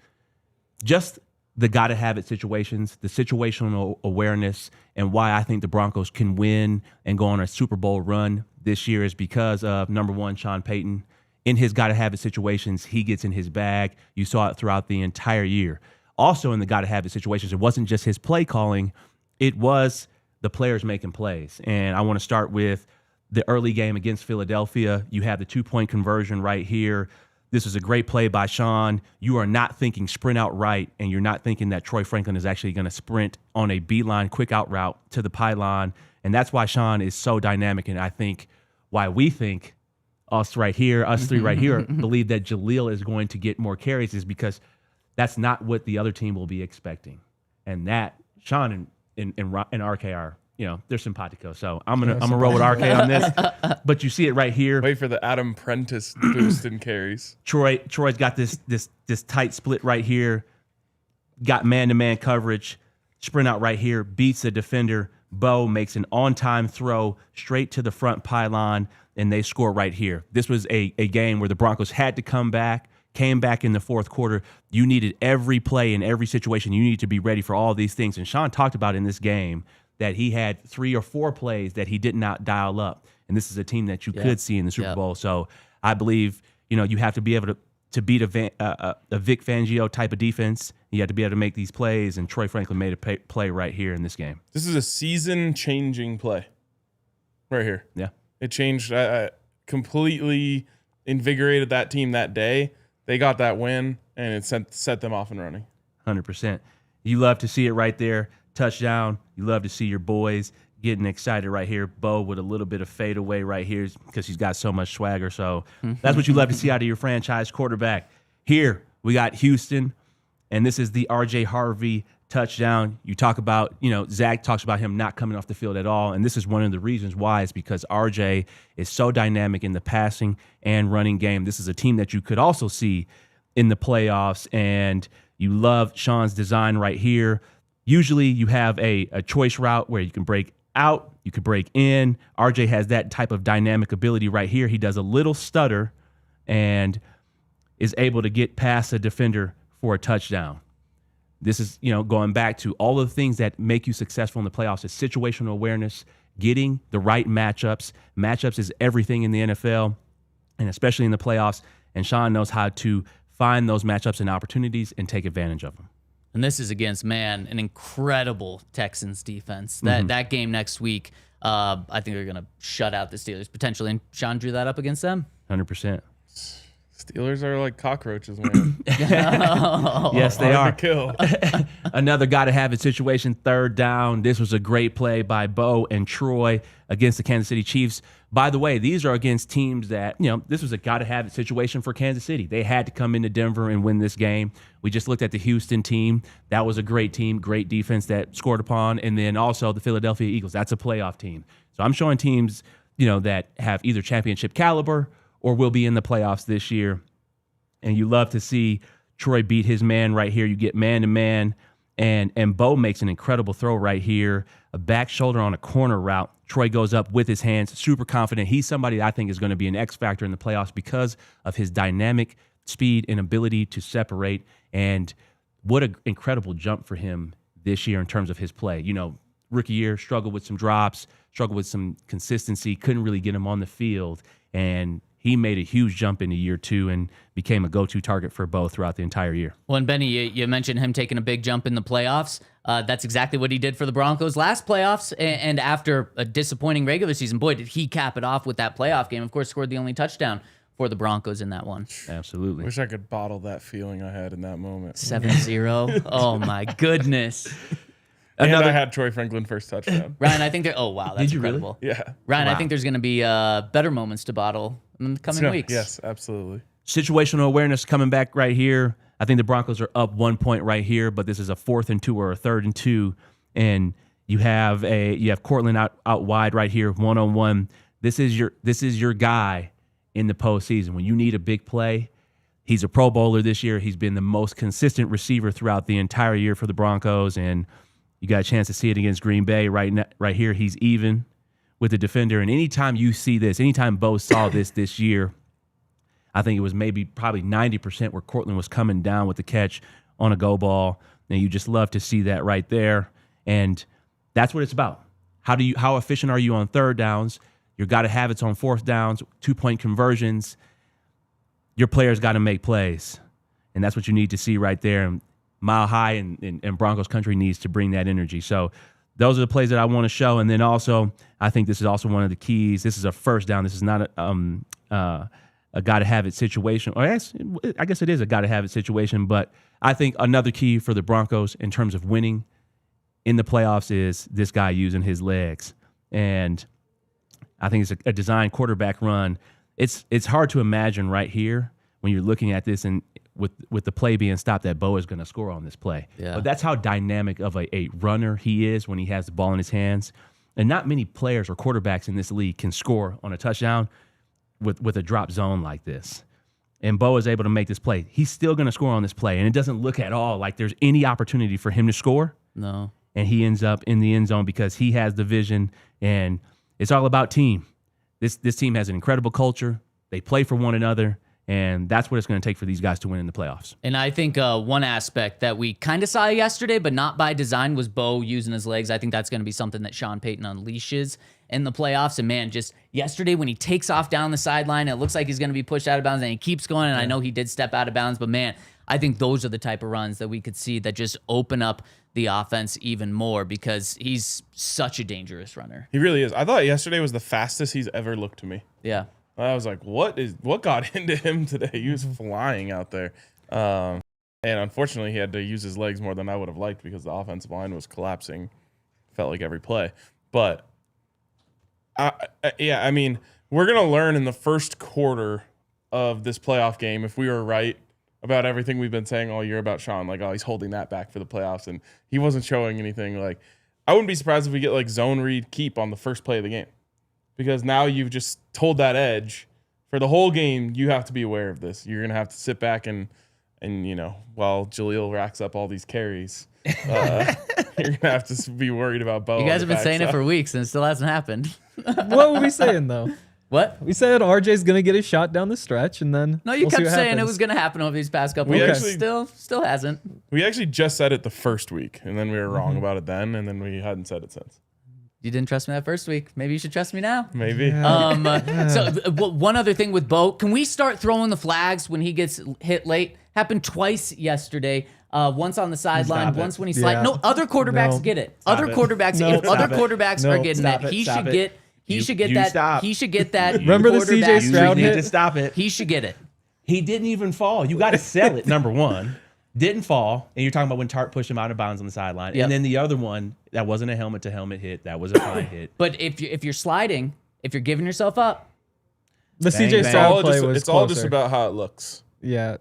just the gotta-have-it situations, the situational awareness, and why I think the Broncos can win and go on a Super Bowl run this year is because of, number one, Sean Payton. In his gotta-have-it situations, he gets in his bag. You saw it throughout the entire year. Also in the gotta-have-it situations, it wasn't just his play calling. It was the players making plays. And I want to start with the early game against Philadelphia. You have the 2-point conversion right here. This is a great play by Sean. You are not thinking sprint out right, and you're not thinking that Troy Franklin is actually going to sprint on a beeline quick out route to the pylon. And that's why Sean is so dynamic. And I think why we think us three right here, believe that Jaleel is going to get more carries is because that's not what the other team will be expecting. And that Sean and RK are, they're simpatico. So I'm gonna roll with RK on this. But you see it right here. Wait for the Adam Prentice boost in carries. Troy's got this tight split right here. Got man-to-man coverage. Sprint out right here. Beats the defender. Bo makes an on-time throw straight to the front pylon, and they score right here. This was a game where the Broncos had to come back. Came back in the fourth quarter. You needed every play in every situation. You need to be ready for all these things. And Sean talked about in this game that he had 3 or 4 plays that he did not dial up. And this is a team that you could see in the Super Bowl. So I believe, you have to be able to beat a Vic Fangio type of defense. You have to be able to make these plays. And Troy Franklin made a play right here in this game. This is a season-changing play right here. Yeah. It changed, completely invigorated that team that day. They got that win, and it set them off and running. 100%. You love to see it right there. Touchdown. You love to see your boys getting excited right here. Bo with a little bit of fadeaway right here because he's got so much swagger. So that's what you love to see out of your franchise quarterback. Here we got Houston, and this is the RJ Harvey touchdown. You talk about, Zac talks about him not coming off the field at all, and this is one of the reasons why is because RJ is so dynamic in the passing and running game. This is a team that you could also see in the playoffs, and you love Sean's design right here. Usually you have a choice route where you can break out, you could break in. RJ has that type of dynamic ability right here. He does a little stutter and is able to get past a defender for a touchdown. This is, going back to all of the things that make you successful in the playoffs is situational awareness, getting the right matchups. Matchups is everything in the NFL, and especially in the playoffs. And Sean knows how to find those matchups and opportunities and take advantage of them. And this is against, an incredible Texans defense. That game next week, I think they're going to shut out the Steelers potentially. And Sean drew that up against them? 100%. Steelers are like cockroaches, man. Yes, they are. Hard to kill. Another gotta-have-it situation, 3rd down. This was a great play by Bo and Troy against the Kansas City Chiefs. By the way, these are against teams that, this was a gotta-have-it situation for Kansas City. They had to come into Denver and win this game. We just looked at the Houston team. That was a great team, great defense that scored upon. And then also the Philadelphia Eagles. That's a playoff team. So I'm showing teams, that have either championship caliber or will be in the playoffs this year. And you love to see Troy beat his man right here. You get man-to-man, and Bo makes an incredible throw right here, a back shoulder on a corner route. Troy goes up with his hands, super confident. He's somebody that I think is going to be an X factor in the playoffs because of his dynamic speed and ability to separate. And what an incredible jump for him this year in terms of his play. Rookie year, struggled with some drops, struggled with some consistency, couldn't really get him on the field. And he made a huge jump into year 2 and became a go-to target for Bo throughout the entire year. Well, and Benny, you mentioned him taking a big jump in the playoffs. That's exactly what he did for the Broncos last playoffs. And after a disappointing regular season, boy, did he cap it off with that playoff game. Of course, scored the only touchdown for the Broncos in that one. Absolutely. Wish I could bottle that feeling I had in that moment. 7-0. Oh, my goodness. And I had Troy Franklin first touchdown. Ryan, I think oh, wow, that's incredible. Really? Yeah. Ryan, Wow. I think there's going to be better moments to bottle in the coming weeks. Yes, absolutely. Situational awareness coming back right here. I think the Broncos are up 1 point right here, but this is a 4th and 2 or a 3rd and 2, and you have Cortland out wide right here, 1-on-1. This is your guy in the postseason. When you need a big play, he's a Pro Bowler this year. He's been the most consistent receiver throughout the entire year for the Broncos, and you got a chance to see it against Green Bay right here. He's even with the defender, and anytime you see this, anytime Bo saw this year, I think it was probably 90% where Cortland was coming down with the catch on a go ball, and you just love to see that right there. And that's what it's about. How efficient are you on third downs? You got to have it on fourth downs, 2-point conversions. Your players got to make plays, and that's what you need to see right there. And Mile High and Broncos Country needs to bring that energy. So those are the plays that I want to show. And then also, I think this is also one of the keys. This is a first down. This is not a got-to-have-it situation. Or I guess it is a got-to-have-it situation, but I think another key for the Broncos in terms of winning in the playoffs is this guy using his legs. And I think it's a design quarterback run. It's hard to imagine right here when you're looking at this and with the play being stopped that Bo is going to score on this play. Yeah. But that's how dynamic of a runner he is when he has the ball in his hands. And not many players or quarterbacks in this league can score on a touchdown with a drop zone like this. And Bo is able to make this play. He's still going to score on this play, and it doesn't look at all like there's any opportunity for him to score. No. And he ends up in the end zone because he has the vision, and it's all about team. This team has an incredible culture. They play for one another, and that's what it's going to take for these guys to win in the playoffs. And I think one aspect that we kind of saw yesterday, but not by design, was Bo using his legs. I think that's going to be something that Sean Payton unleashes in the playoffs. And man, just yesterday when he takes off down the sideline, it looks like he's going to be pushed out of bounds, and he keeps going. And I know he did step out of bounds, but man, I think those are the type of runs that we could see that just open up the offense even more because he's such a dangerous runner. He really is. I thought yesterday was the fastest he's ever looked to me. Yeah. I was like, what got into him today? He was flying out there. And unfortunately, he had to use his legs more than I would have liked because the offensive line was collapsing. Felt like every play. But, I mean, we're going to learn in the first quarter of this playoff game if we were right about everything we've been saying all year about Sean. Like, oh, he's holding that back for the playoffs, and he wasn't showing anything. Like, I wouldn't be surprised if we get, like, zone read keep on the first play of the game. Because now you've just told that edge for the whole game, you have to be aware of this. You're going to have to sit back and while Jaleel racks up all these carries, you're going to have to be worried about Bo. You guys have been saying it for weeks, and it still hasn't happened. What were we saying, though? What? We said RJ's going to get a shot down the stretch, and then No, you kept saying it was going to happen over these past couple weeks. Still hasn't. We actually just said it the first week, and then we were wrong about it then, and then we hadn't said it since. You didn't trust me that first week. Maybe you should trust me now. Maybe. Yeah. So one other thing with Bo, can we start throwing the flags when he gets hit late? Happened twice yesterday. Once on the sideline, once when he slides. Yeah. No, other quarterbacks get it. Other quarterbacks are getting it. He should get that. He should get that. Remember the CJ Stroud You need hit? to stop it. He should get it. He didn't even fall. You got to sell it, number one. Didn't fall, and you're talking about when Tart pushed him out of bounds on the sideline. Yep. And then the other one, that wasn't a helmet-to-helmet hit. That was a fine hit. But if you're sliding, if you're giving yourself up, The Bang, CJ bang. Stroud play was It's all just closer. about how it looks. Yeah.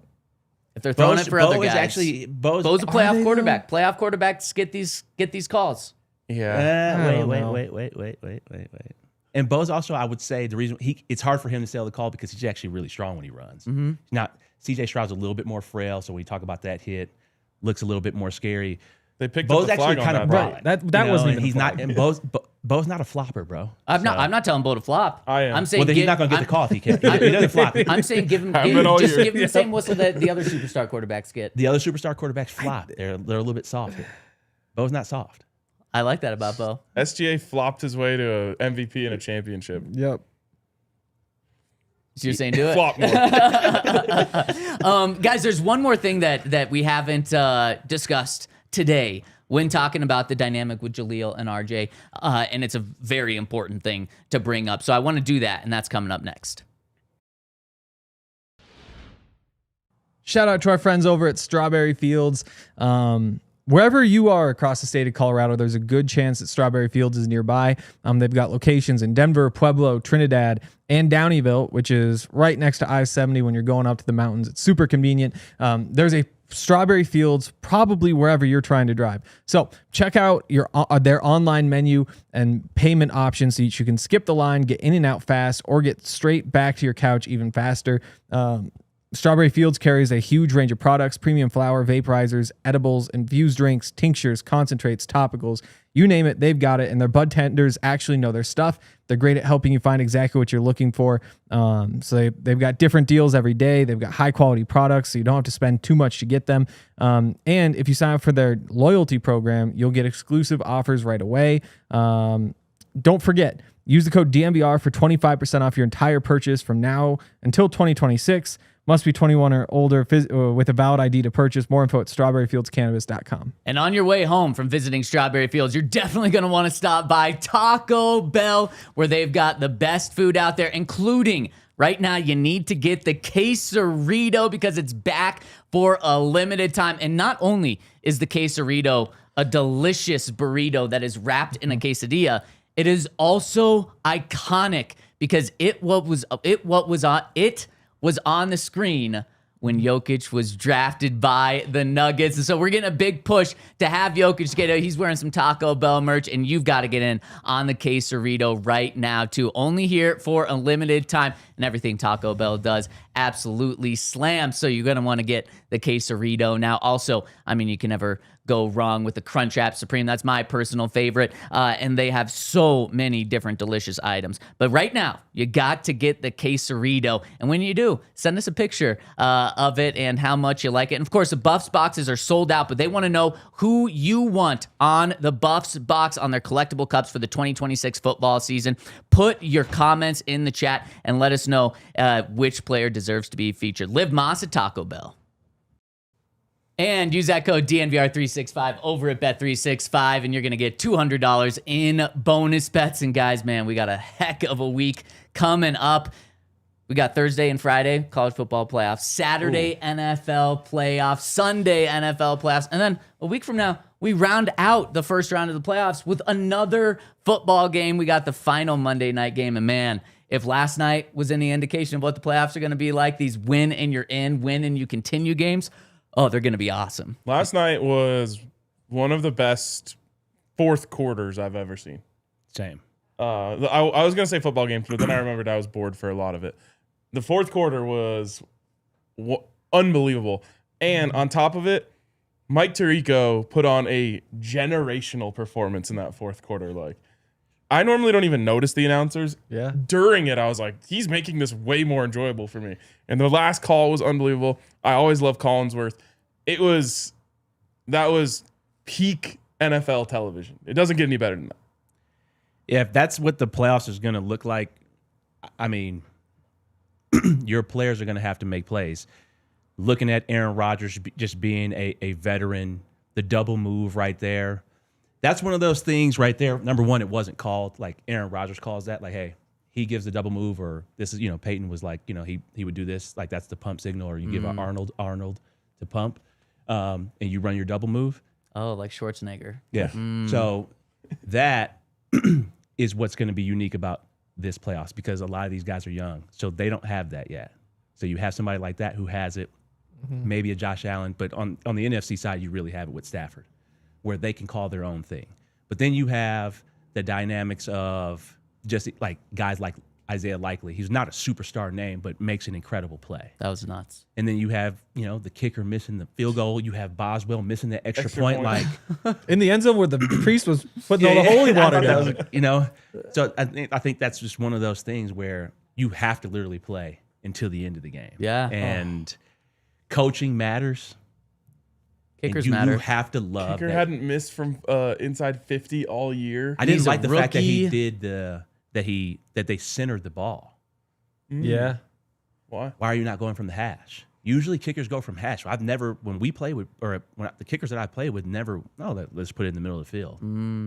if they're throwing it for other guys, Bo's Bo's a Are playoff they, quarterback. Playoff quarterbacks get these calls. Yeah. I don't know. Wait. And Bo's also, I would say, the reason it's hard for him to sell the call because he's actually really strong when he runs. Mm-hmm. CJ Stroud's a little bit more frail, so when you talk about that hit, looks a little bit more scary. They picked Bo's up the actually flag kind on of that. broad. Right. That wasn't and even he's a not. flag. And Bo's not a flopper, bro. I'm not telling Bo to flop. I am. I'm saying Well, then he's not going to get the call if he can't. He doesn't flop. I'm saying give him Haven't give him the same whistle that the other superstar quarterbacks get. The other superstar quarterbacks flop. They're a little bit softer. Bo's not soft. I like that about Bo. SGA flopped his way to an MVP and a championship. Yep. So you're saying do it? Flop more. Guys, there's one more thing that we haven't discussed today when talking about the dynamic with Jaleel and RJ, and it's a very important thing to bring up. So I want to do that, and that's coming up next. Shout out to our friends over at Strawberry Fields. Wherever you are across the state of Colorado, there's a good chance that Strawberry Fields is nearby. They've got locations in Denver, Pueblo, Trinidad, and Downeyville, which is right next to I-70 when you're going up to the mountains. It's super convenient. There's a Strawberry Fields, probably wherever you're trying to drive. So check out their online menu and payment options so you can skip the line, get in and out fast, or get straight back to your couch even faster. Strawberry Fields carries a huge range of products: premium flour, vaporizers, edibles, infused drinks, tinctures, concentrates, topicals, you name it, they've got it. And their bud tenders actually know their stuff. They're great at helping you find exactly what you're looking for. So they've got different deals every day. They've got high quality products, so you don't have to spend too much to get them. And if you sign up for their loyalty program, you'll get exclusive offers right away. Don't forget, use the code DNVR for 25% off your entire purchase from now until 2026. Must be 21 or older with a valid ID to purchase. More info at strawberryfieldscannabis.com. And on your way home from visiting Strawberry Fields, you're definitely going to want to stop by Taco Bell, where they've got the best food out there, including right now you need to get the quesarito because it's back for a limited time. And not only is the quesarito a delicious burrito that is wrapped in a quesadilla, it is also iconic because it was on the screen when Jokic was drafted by the Nuggets. And so we're getting a big push to have Jokic get it. He's wearing some Taco Bell merch, and you've got to get in on the quesarito right now, too. Only here for a limited time, and everything Taco Bell does absolutely slams. So you're going to want to get the quesarito. Now, also, I mean, you can never go wrong with the Crunchwrap Supreme. That's my personal favorite. And they have so many different delicious items. But right now, you got to get the quesarito. And when you do, send us a picture of it and how much you like it. And of course, the Buffs boxes are sold out, but they want to know who you want on the Buffs box on their collectible cups for the 2026 football season. Put your comments in the chat and let us know which player deserves to be featured. Liv Moss at Taco Bell. And use that code DNVR365 over at Bet365, and you're going to get $200 in bonus bets. And guys, man, we got a heck of a week coming up. We got Thursday and Friday, college football playoffs, Saturday NFL playoffs, Sunday NFL playoffs, and then a week from now, we round out the first round of the playoffs with another football game. We got the final Monday night game, and man, if last night was any indication of what the playoffs are going to be like, these win and you're in, win and you continue games, oh, they're going to be awesome. Last night was one of the best fourth quarters I've ever seen. Same. I was going to say football games, but then I remembered I was bored for a lot of it. The fourth quarter was unbelievable. And on top of it, Mike Tirico put on a generational performance in that fourth quarter. Like, I normally don't even notice the announcers. Yeah. During it, I was like, he's making this way more enjoyable for me. And the last call was unbelievable. I always love Collinsworth. That was peak NFL television. It doesn't get any better than that. Yeah, if that's what the playoffs is going to look like, I mean, your players are going to have to make plays. Looking at Aaron Rodgers just being a veteran, the double move right there. That's one of those things right there. Number one, it wasn't called. Like Aaron Rodgers calls that. Like, hey, he gives the double move, or this is, Peyton was like, he would do this. Like, that's the pump signal, or you give Arnold to pump, and you run your double move. Oh, like Schwarzenegger. Yeah. So that is what's going to be unique about this playoffs, because a lot of these guys are young, so they don't have that yet. So you have somebody like that who has it, maybe a Josh Allen, but on the NFC side, you really have it with Stafford, where they can call their own thing. But then you have the dynamics of just like guys like Isaiah Likely. He's not a superstar name, but makes an incredible play. That was nuts. And then you have, the kicker missing the field goal. You have Boswell missing the extra point. Like in the end zone where the priest was putting all the holy water down. So I think that's just one of those things where you have to literally play until the end of the game. Yeah. And coaching matters. Kickers and matter. You have to love Kicker hadn't missed from inside 50 all year. I didn't He's like a the fact that he rookie. did that they centered the ball. Yeah. Why? Why are you not going from the hash? Usually kickers go from hash. I've never, when we play with, or when the kickers that I play with, never, let's put it in the middle of the field.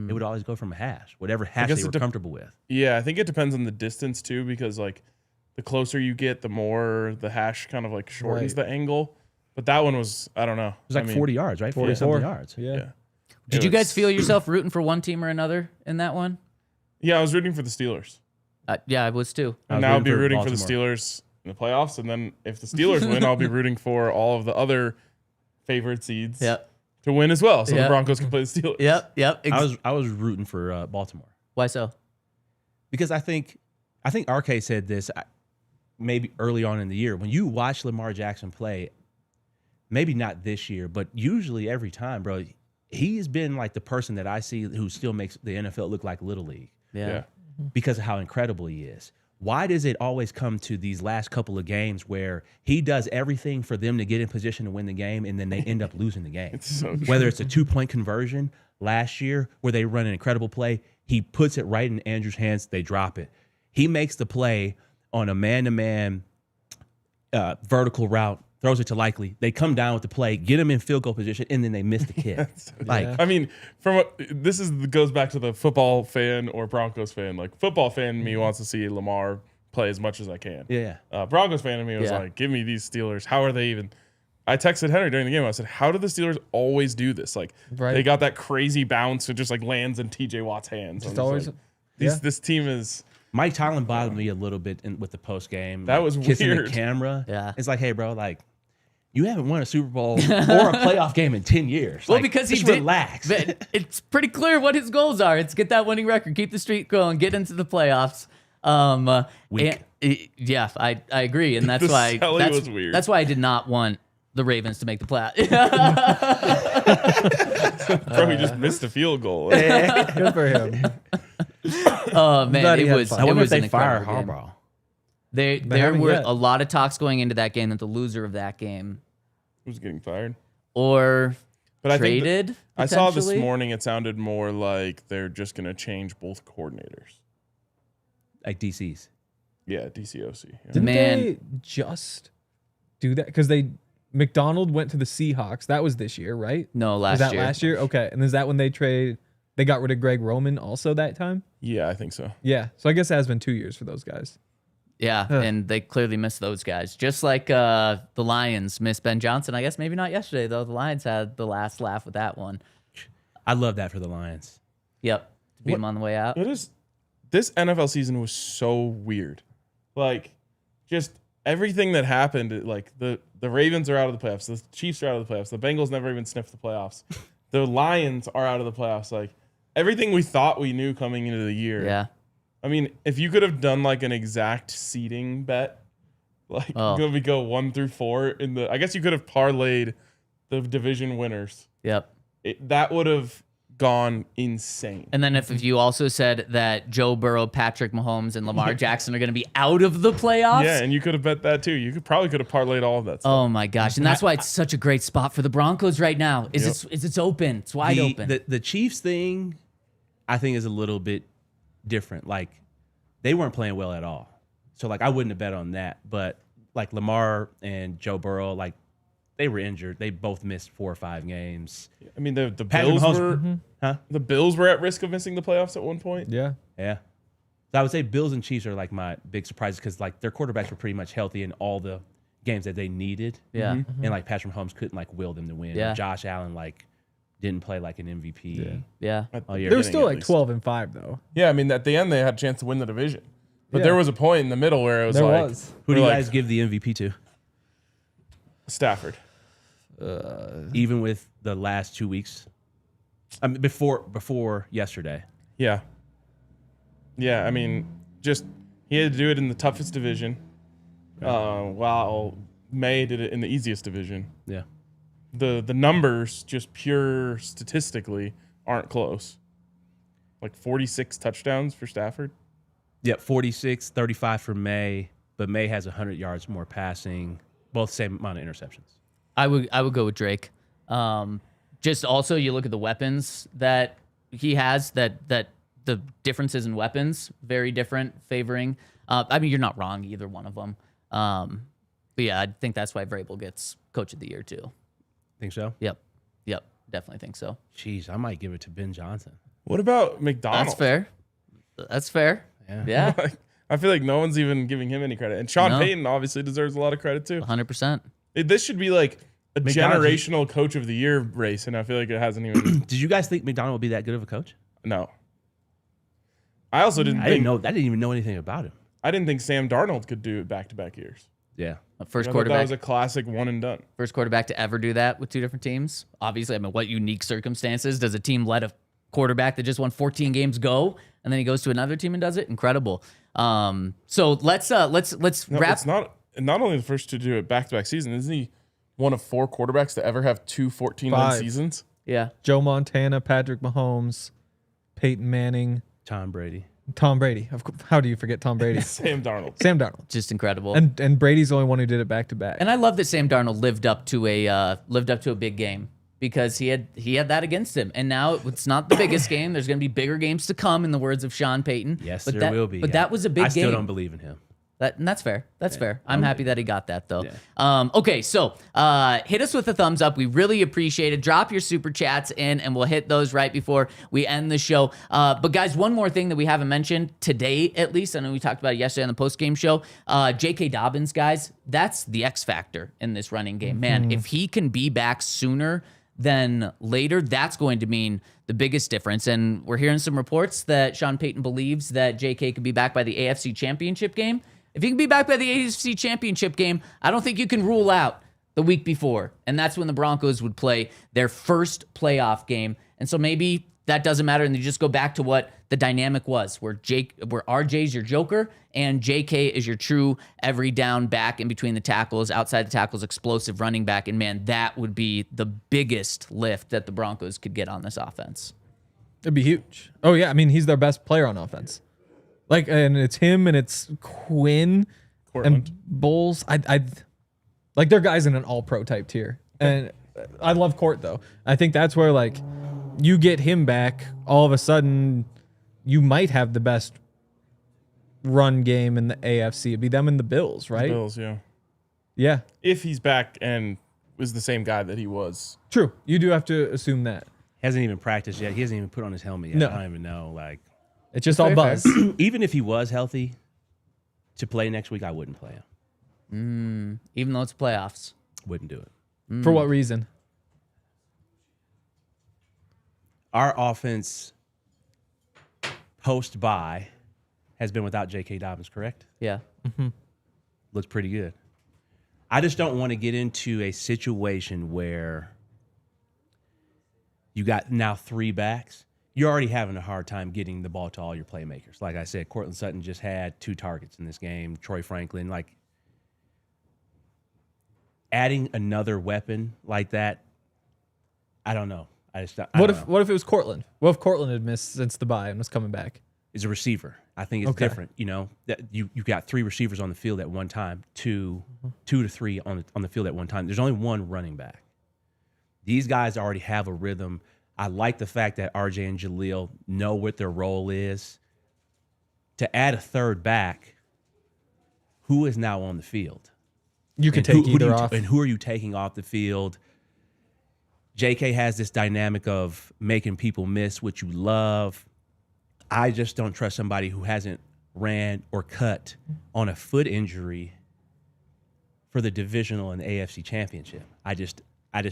It would always go from a hash, whatever hash guess they were comfortable with. Yeah, I think it depends on the distance too, because like the closer you get, the more the hash kind of like shortens the angle. But that one was, I don't know. It was like 40 yards, right? 40-something yards. Yeah. Did you guys feel yourself rooting for one team or another in that one? Yeah, I was rooting for the Steelers. Yeah, I was too. And now I'll be rooting for the Steelers in the playoffs. And then if the Steelers win, I'll be rooting for all of the other favorite seeds Yep. to win as well. So the Yep. Broncos can play the Steelers. Yep. I was rooting for Baltimore Why so? because I think RK said this maybe early on in the year when you watch Lamar Jackson play. Maybe not this year, but usually every time, bro. He's been like the person that I see who still makes the NFL look like Little League Yeah. because of how incredible he is. Why does it always come to these last couple of games where he does everything for them to get in position to win the game and then they end up losing the game? So true. Whether it's a 2-point conversion last year where they run an incredible play, he puts it right in Andrews' hands, they drop it. He makes the play on a man-to-man vertical route, throws it to Likely. They come down with the play, get him in field goal position, and then they miss the kick. I mean, goes back to the football fan or Broncos fan. Like football fan in me wants to see Lamar play as much as I can. Yeah. Broncos fan in me was like, give me these Steelers. How are they even? I texted Henry during the game. I said, how do the Steelers always do this? Like they got that crazy bounce that just like lands in TJ Watt's hands. Just always. Like, this team is. Mike Tomlin bothered me a little bit with the post game. That was kissing weird. the camera. Yeah. It's like, hey, bro, like you haven't won a Super Bowl or a playoff game in 10 years. Well, Like, because he just did. relax. But it's pretty clear what his goals are. It's get that winning record, keep the streak going, get into the playoffs. Weak. Yeah, I agree, and that's The why selling was weird. That's why I did not want the Ravens to make the playoffs. Bro, he just missed a field goal. Good for him. Oh man, glad he it had was. fun. I It wonder if was an they fire incredible game. Harbaugh. There haven't were yet. a lot of talks going into that game that the loser of that game Who's getting fired? or But I think traded. I saw this potentially. morning. It sounded more like they're just going to change both coordinators. Like DC's. Yeah, DCOC. Yeah. Didn't Man. they just do that? Because McDonald went to the Seahawks. That was this year, right? No, Was last that year. last year? Okay. And is that when they got rid of Greg Roman also that time? Yeah, I think so. Yeah. So I guess it has been 2 years for those guys. Yeah, and they clearly missed those guys. Just like the Lions missed Ben Johnson. I guess maybe not yesterday, though. The Lions had the last laugh with that one. I love that for the Lions. Yep. Beat him on the way out. It is. This NFL season was so weird. Like, just everything that happened. Like the Ravens are out of the playoffs. The Chiefs are out of the playoffs. The Bengals never even sniffed the playoffs. The Lions are out of the playoffs. Like everything we thought we knew coming into the year. Yeah. I mean, if you could have done like an exact seeding bet, like we go 1 through 4 in the. I guess you could have parlayed the division winners. Yep. That would have gone insane. And then if you also said that Joe Burrow, Patrick Mahomes, and Lamar Jackson are going to be out of the playoffs. Yeah, and you could have bet that too. You probably could have parlayed all of that stuff. Oh my gosh. And that's why it's such a great spot for the Broncos right now. It's open. It's wide open. The Chiefs thing, I think, is a little bit different. Like, they weren't playing well at all. So, like, I wouldn't have bet on that. But, like, Lamar and Joe Burrow, like, they were injured. They both missed 4 or 5 games. I mean, the Patrick Bills Mahomes- were the Bills were at risk of missing the playoffs at one point. Yeah. Yeah. So I would say Bills and Chiefs are, like, my big surprises because, like, their quarterbacks were pretty much healthy in all the games that they needed. Yeah. And, like, Patrick Mahomes couldn't, like, will them to win. Yeah. Josh Allen, like, didn't play like an MVP. Yeah. all year. They were Getting still at like least. 12-5 though. Yeah, I mean, at the end they had a chance to win the division, but Yeah. there was a point in the middle where it was There like was. Who do you we're guys like, give the MVP to? Stafford. Even with the last 2 weeks? I mean, before yesterday. Yeah. Yeah, I mean, just he had to do it in the toughest division, while May did it in the easiest division. Yeah. The numbers, just pure statistically, aren't close. Like 46 touchdowns for Stafford. Yep, 46, 35 for May, but May has 100 yards more passing, both same amount of interceptions. I would go with Drake. Just also, you look at the weapons that he has. That the differences in weapons very different, favoring. I mean, you're not wrong either one of them. But yeah, I think that's why Vrabel gets Coach of the Year too. Think so? Yep, definitely think so. Jeez, I might give it to Ben Johnson. What about McDonald's? That's fair. Yeah, Like, I feel like no one's even giving him any credit. And Sean No. Payton obviously deserves a lot of credit too. 100%. This should be like a McDonald's- generational Coach of the Year race, and I feel like it hasn't even. Did you guys think McDonald would be that good of a coach? No. I also didn't I think. didn't even know anything about him. I didn't think Sam Darnold could do it back-to-back years. Yeah. First I thought that quarterback. was a classic one and done. First quarterback to ever do that with two different teams. Obviously, I mean, what unique circumstances does a team let a quarterback that just won 14 games go, and then he goes to another team and does it? Incredible. So let's No, wrap. it's not only the first to do it back-to-back season. Isn't he one of 4 quarterbacks to ever have 2 14-win 5. seasons? Yeah. Joe Montana, Patrick Mahomes, Peyton Manning, Tom Brady. Tom Brady. How do you forget Tom Brady? Sam Darnold. Sam Darnold. Just incredible. And Brady's the only one who did it back to back. And I love that Sam Darnold lived up to a big game because he had that against him. And now it's not the biggest game. There's going to be bigger games to come, in the words of Sean Payton. Yes, but there will be. But yeah. that was a big game. I still don't believe in him. And that's fair. That's fair. I'm happy that he got that, though. Yeah. Okay, so hit us with a thumbs up. We really appreciate it. Drop your super chats in, and we'll hit those right before we end the show. But, guys, one more thing that we haven't mentioned today, at least. I know we talked about it yesterday on the post-game show. J.K. Dobbins, guys, that's the X factor in this running game. Man, if he can be back sooner than later, that's going to mean the biggest difference. And we're hearing some reports that Sean Payton believes that J.K. could be back by the AFC Championship game. If he can be back by the AFC Championship game, I don't think you can rule out the week before. And that's when the Broncos would play their first playoff game. And so maybe that doesn't matter, and you just go back to what the dynamic was, where RJ's your joker and JK is your true every down back in between the tackles, outside the tackles, explosive running back. And man, that would be the biggest lift that the Broncos could get on this offense. It'd be huge. Oh, yeah. I mean, he's their best player on offense. And it's him and it's Quinn Cortland. and Bowles. I'd like, they're guys in an all-pro type tier. And I love Court, though. I think that's where, like, you get him back, all of a sudden, you might have the best run game in the AFC. It'd be them and the Bills, right? Bills, yeah. Yeah. If he's back and was the same guy that he was. True. You do have to assume that. Hasn't even practiced yet. He hasn't even put on his helmet yet. No. I don't even know. Like, It's just all buzz. even if he was healthy to play next week, I wouldn't play him. Even though it's playoffs. Wouldn't do it. For what reason? Our offense post-bye has been without J.K. Dobbins, correct? Yeah. Looks pretty good. I just don't want to get into a situation where you got now 3 backs. You're already having a hard time getting the ball to all your playmakers. Like I said, Cortland Sutton just had 2 targets in this game. Troy Franklin, like, adding another weapon like that, I don't know. What if it was Cortland? What if Cortland had missed since the bye and was coming back? Is a receiver. I think it's different. You know, that you got 3 receivers on the field at one time, 2 to 3 on the field at one time. There's only 1 running back. These guys already have a rhythm. I like the fact that RJ and Jaleel know what their role is. To add a 3rd back, who is now on the field? You can And take who either off. And who are you taking off the field? JK has this dynamic of making people miss what you love. I just don't trust somebody who hasn't ran or cut on a foot injury for the divisional and the AFC championship. I just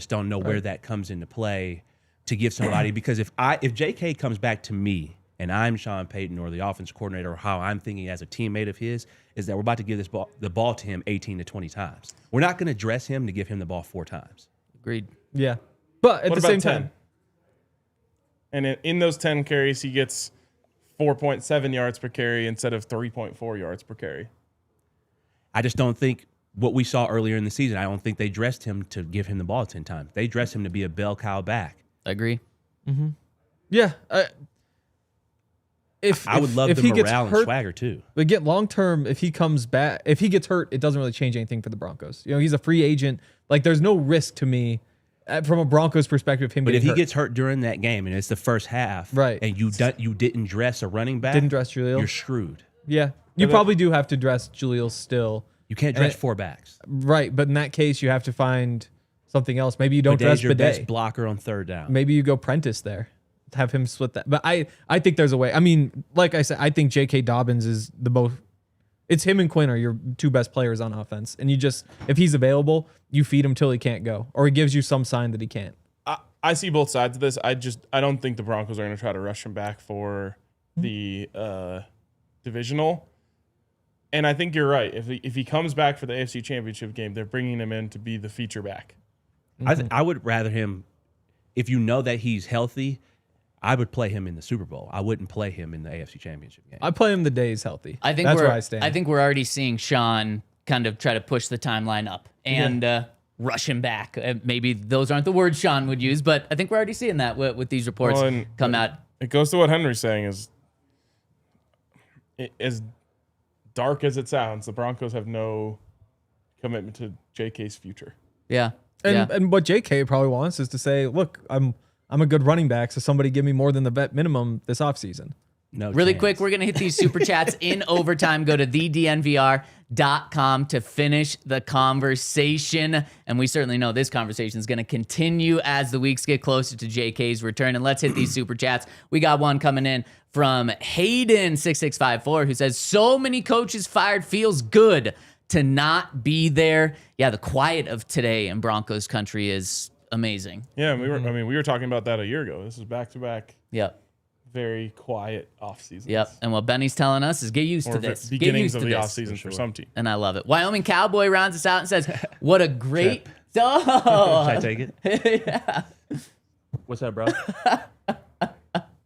don't know where that comes into play to give somebody, because if JK comes back to me and I'm Sean Payton or the offense coordinator, or how I'm thinking as a teammate of his, is that we're about to give the ball to him 18 to 20 times. We're not going to dress him to give him the ball 4 times. Agreed. Yeah. But at What the about same 10? time, And in those 10 carries, he gets 4.7 yards per carry instead of 3.4 yards per carry. I just don't think what we saw earlier in the season, I don't think they dressed him to give him the ball 10 times. They dressed him to be a bell cow back. I agree. yeah. I would love if the he gets morale and hurt, swagger too. But again, long term, if he comes back, if he gets hurt, it doesn't really change anything for the Broncos. You know, he's a free agent. Like, there's no risk to me from a Broncos perspective. But if he gets hurt during that game and it's the first half, Right. and you didn't dress a running back, Didn't dress Jaleel. you're screwed. yeah, you probably do have to dress Jaleel still. You can't dress 4 backs. Right, but in that case, you have to find something else. Maybe you don't dress Bidet's your best Bidet. blocker on 3rd down. Maybe you go Prentice there. Have him split that. But I think there's a way. I mean, like I said, I think J.K. Dobbins is the both. It's him and Quinn are your 2 best players on offense. And you just, if he's available, you feed him till he can't go. Or he gives you some sign that he can't. I see both sides of this. I don't think the Broncos are going to try to rush him back for the divisional. And I think you're right. If he comes back for the AFC Championship game, they're bringing him in to be the feature back. I would rather him, if you know that he's healthy, I would play him in the Super Bowl. I wouldn't play him in the AFC Championship game. I play him the day he's healthy. I think that's where I stand. I think we're already seeing Sean kind of try to push the timeline up and rush him back. Maybe those aren't the words Sean would use, but I think we're already seeing that with these reports come out. It goes to what Henry's saying is, as dark as it sounds, the Broncos have no commitment to JK's future. Yeah. And what JK probably wants is to say, look, I'm a good running back, so somebody give me more than the vet minimum this offseason. No Really chance. quick, we're going to hit these super chats in overtime. Go to thednvr.com to finish the conversation. And we certainly know this conversation is going to continue as the weeks get closer to JK's return. And let's hit these super chats. We got one coming in from Hayden6654 who says, so many coaches fired, feels good to not be there. Yeah, the quiet of today in Broncos country is amazing. Yeah, we were talking about that a year ago. This is back-to-back. Yep. Very quiet off season. Yep. And what Benny's telling us is get used to this. Beginnings get used of to the this. off season for some team. And I love it. Wyoming Cowboy rounds us out and says, what a great Should I take it? yeah. What's up, bro?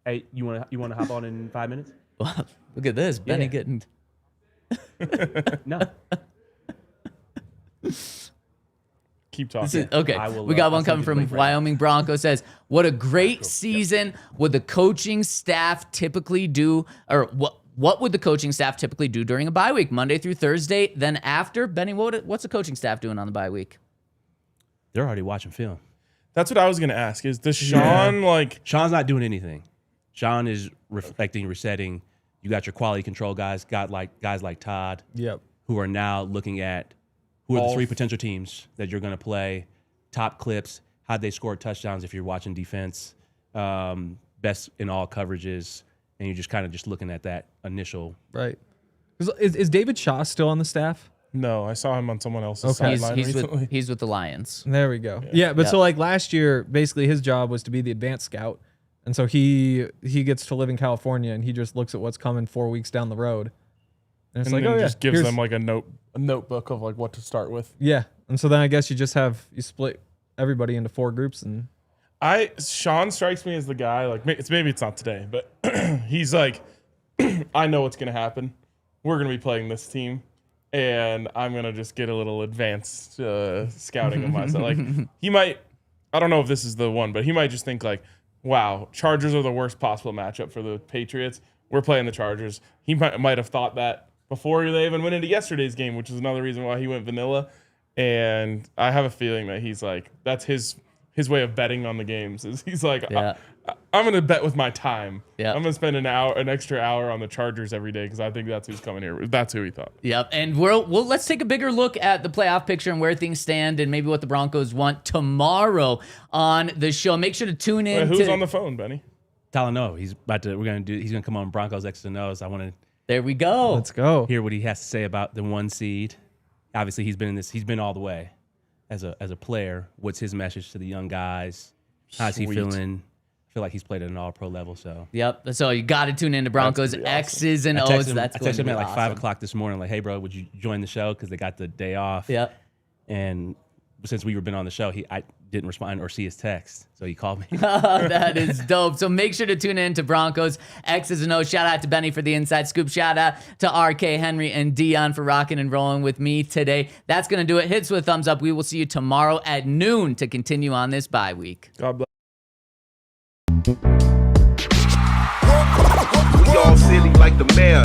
Hey, you wanna hop on in 5 minutes? Well, look at this. Benny getting No. Keep talking. okay. We got one coming from Wyoming Bronco says, what a great season would the coaching staff typically do, or what would the coaching staff typically do during a bye week, Monday through Thursday, then after? Benny, what's the coaching staff doing on the bye week? They're already watching film. That's what I was going to ask. Is does Sean Sean's not doing anything. Sean is reflecting, resetting. You got your quality control guys, guys like Todd, who are now looking at who are the three potential teams that you're going to play, top clips, how they score touchdowns if you're watching defense, best in all coverages, and you're just kind of just looking at that initial. Right. Is David Shaw still on the staff? No, I saw him on someone else's sideline recently. He's with the Lions. There we go. Yeah, but so like last year, basically his job was to be the advanced scout. And so he gets to live in California and he just looks at what's coming 4 weeks down the road. And it's just gives them like a notebook of like what to start with. Yeah. And so then I guess you split everybody into 4 groups and Sean strikes me as the guy, like maybe it's not today, but he's like, I know what's gonna happen. We're gonna be playing this team. And I'm going to just get a little advanced scouting of myself. Like he might, I don't know if this is the one, but he might just think like, wow, Chargers are the worst possible matchup for the Patriots. We're playing the Chargers. He might have thought that before they even went into yesterday's game, which is another reason why he went vanilla. And I have a feeling that he's like, that's his way of betting on the games. Is he's like, I'm going to bet with my time. Yeah. I'm going to spend an extra hour on the Chargers every day because I think that's who's coming here. That's who he thought. Yep. And let's take a bigger look at the playoff picture and where things stand and maybe what the Broncos want tomorrow on the show. Make sure to tune in. Who's on the phone, Benny? Talanoa. He's gonna come on Broncos X's and O's. I want to. There we go. Let's go. Hear what he has to say about the 1 seed. Obviously, he's been all the way as a player. What's his message to the young guys? How's he feeling? I feel like he's played at an all-pro level. So yep. So you got to tune in to Broncos X's and O's. I texted him at like 5 o'clock this morning. Like, hey, bro, would you join the show? Because they got the day off. Yep. And since we were been on the show, I didn't respond or see his text, so he called me. That is dope. So make sure to tune in to Broncos X's and O's. Shout out to Benny for the inside scoop. Shout out to RK, Henry, and Dion for rocking and rolling with me today. That's going to do it. Hit us with a thumbs up. We will see you tomorrow at noon to continue on this bye week. God bless. We all silly like the mayor.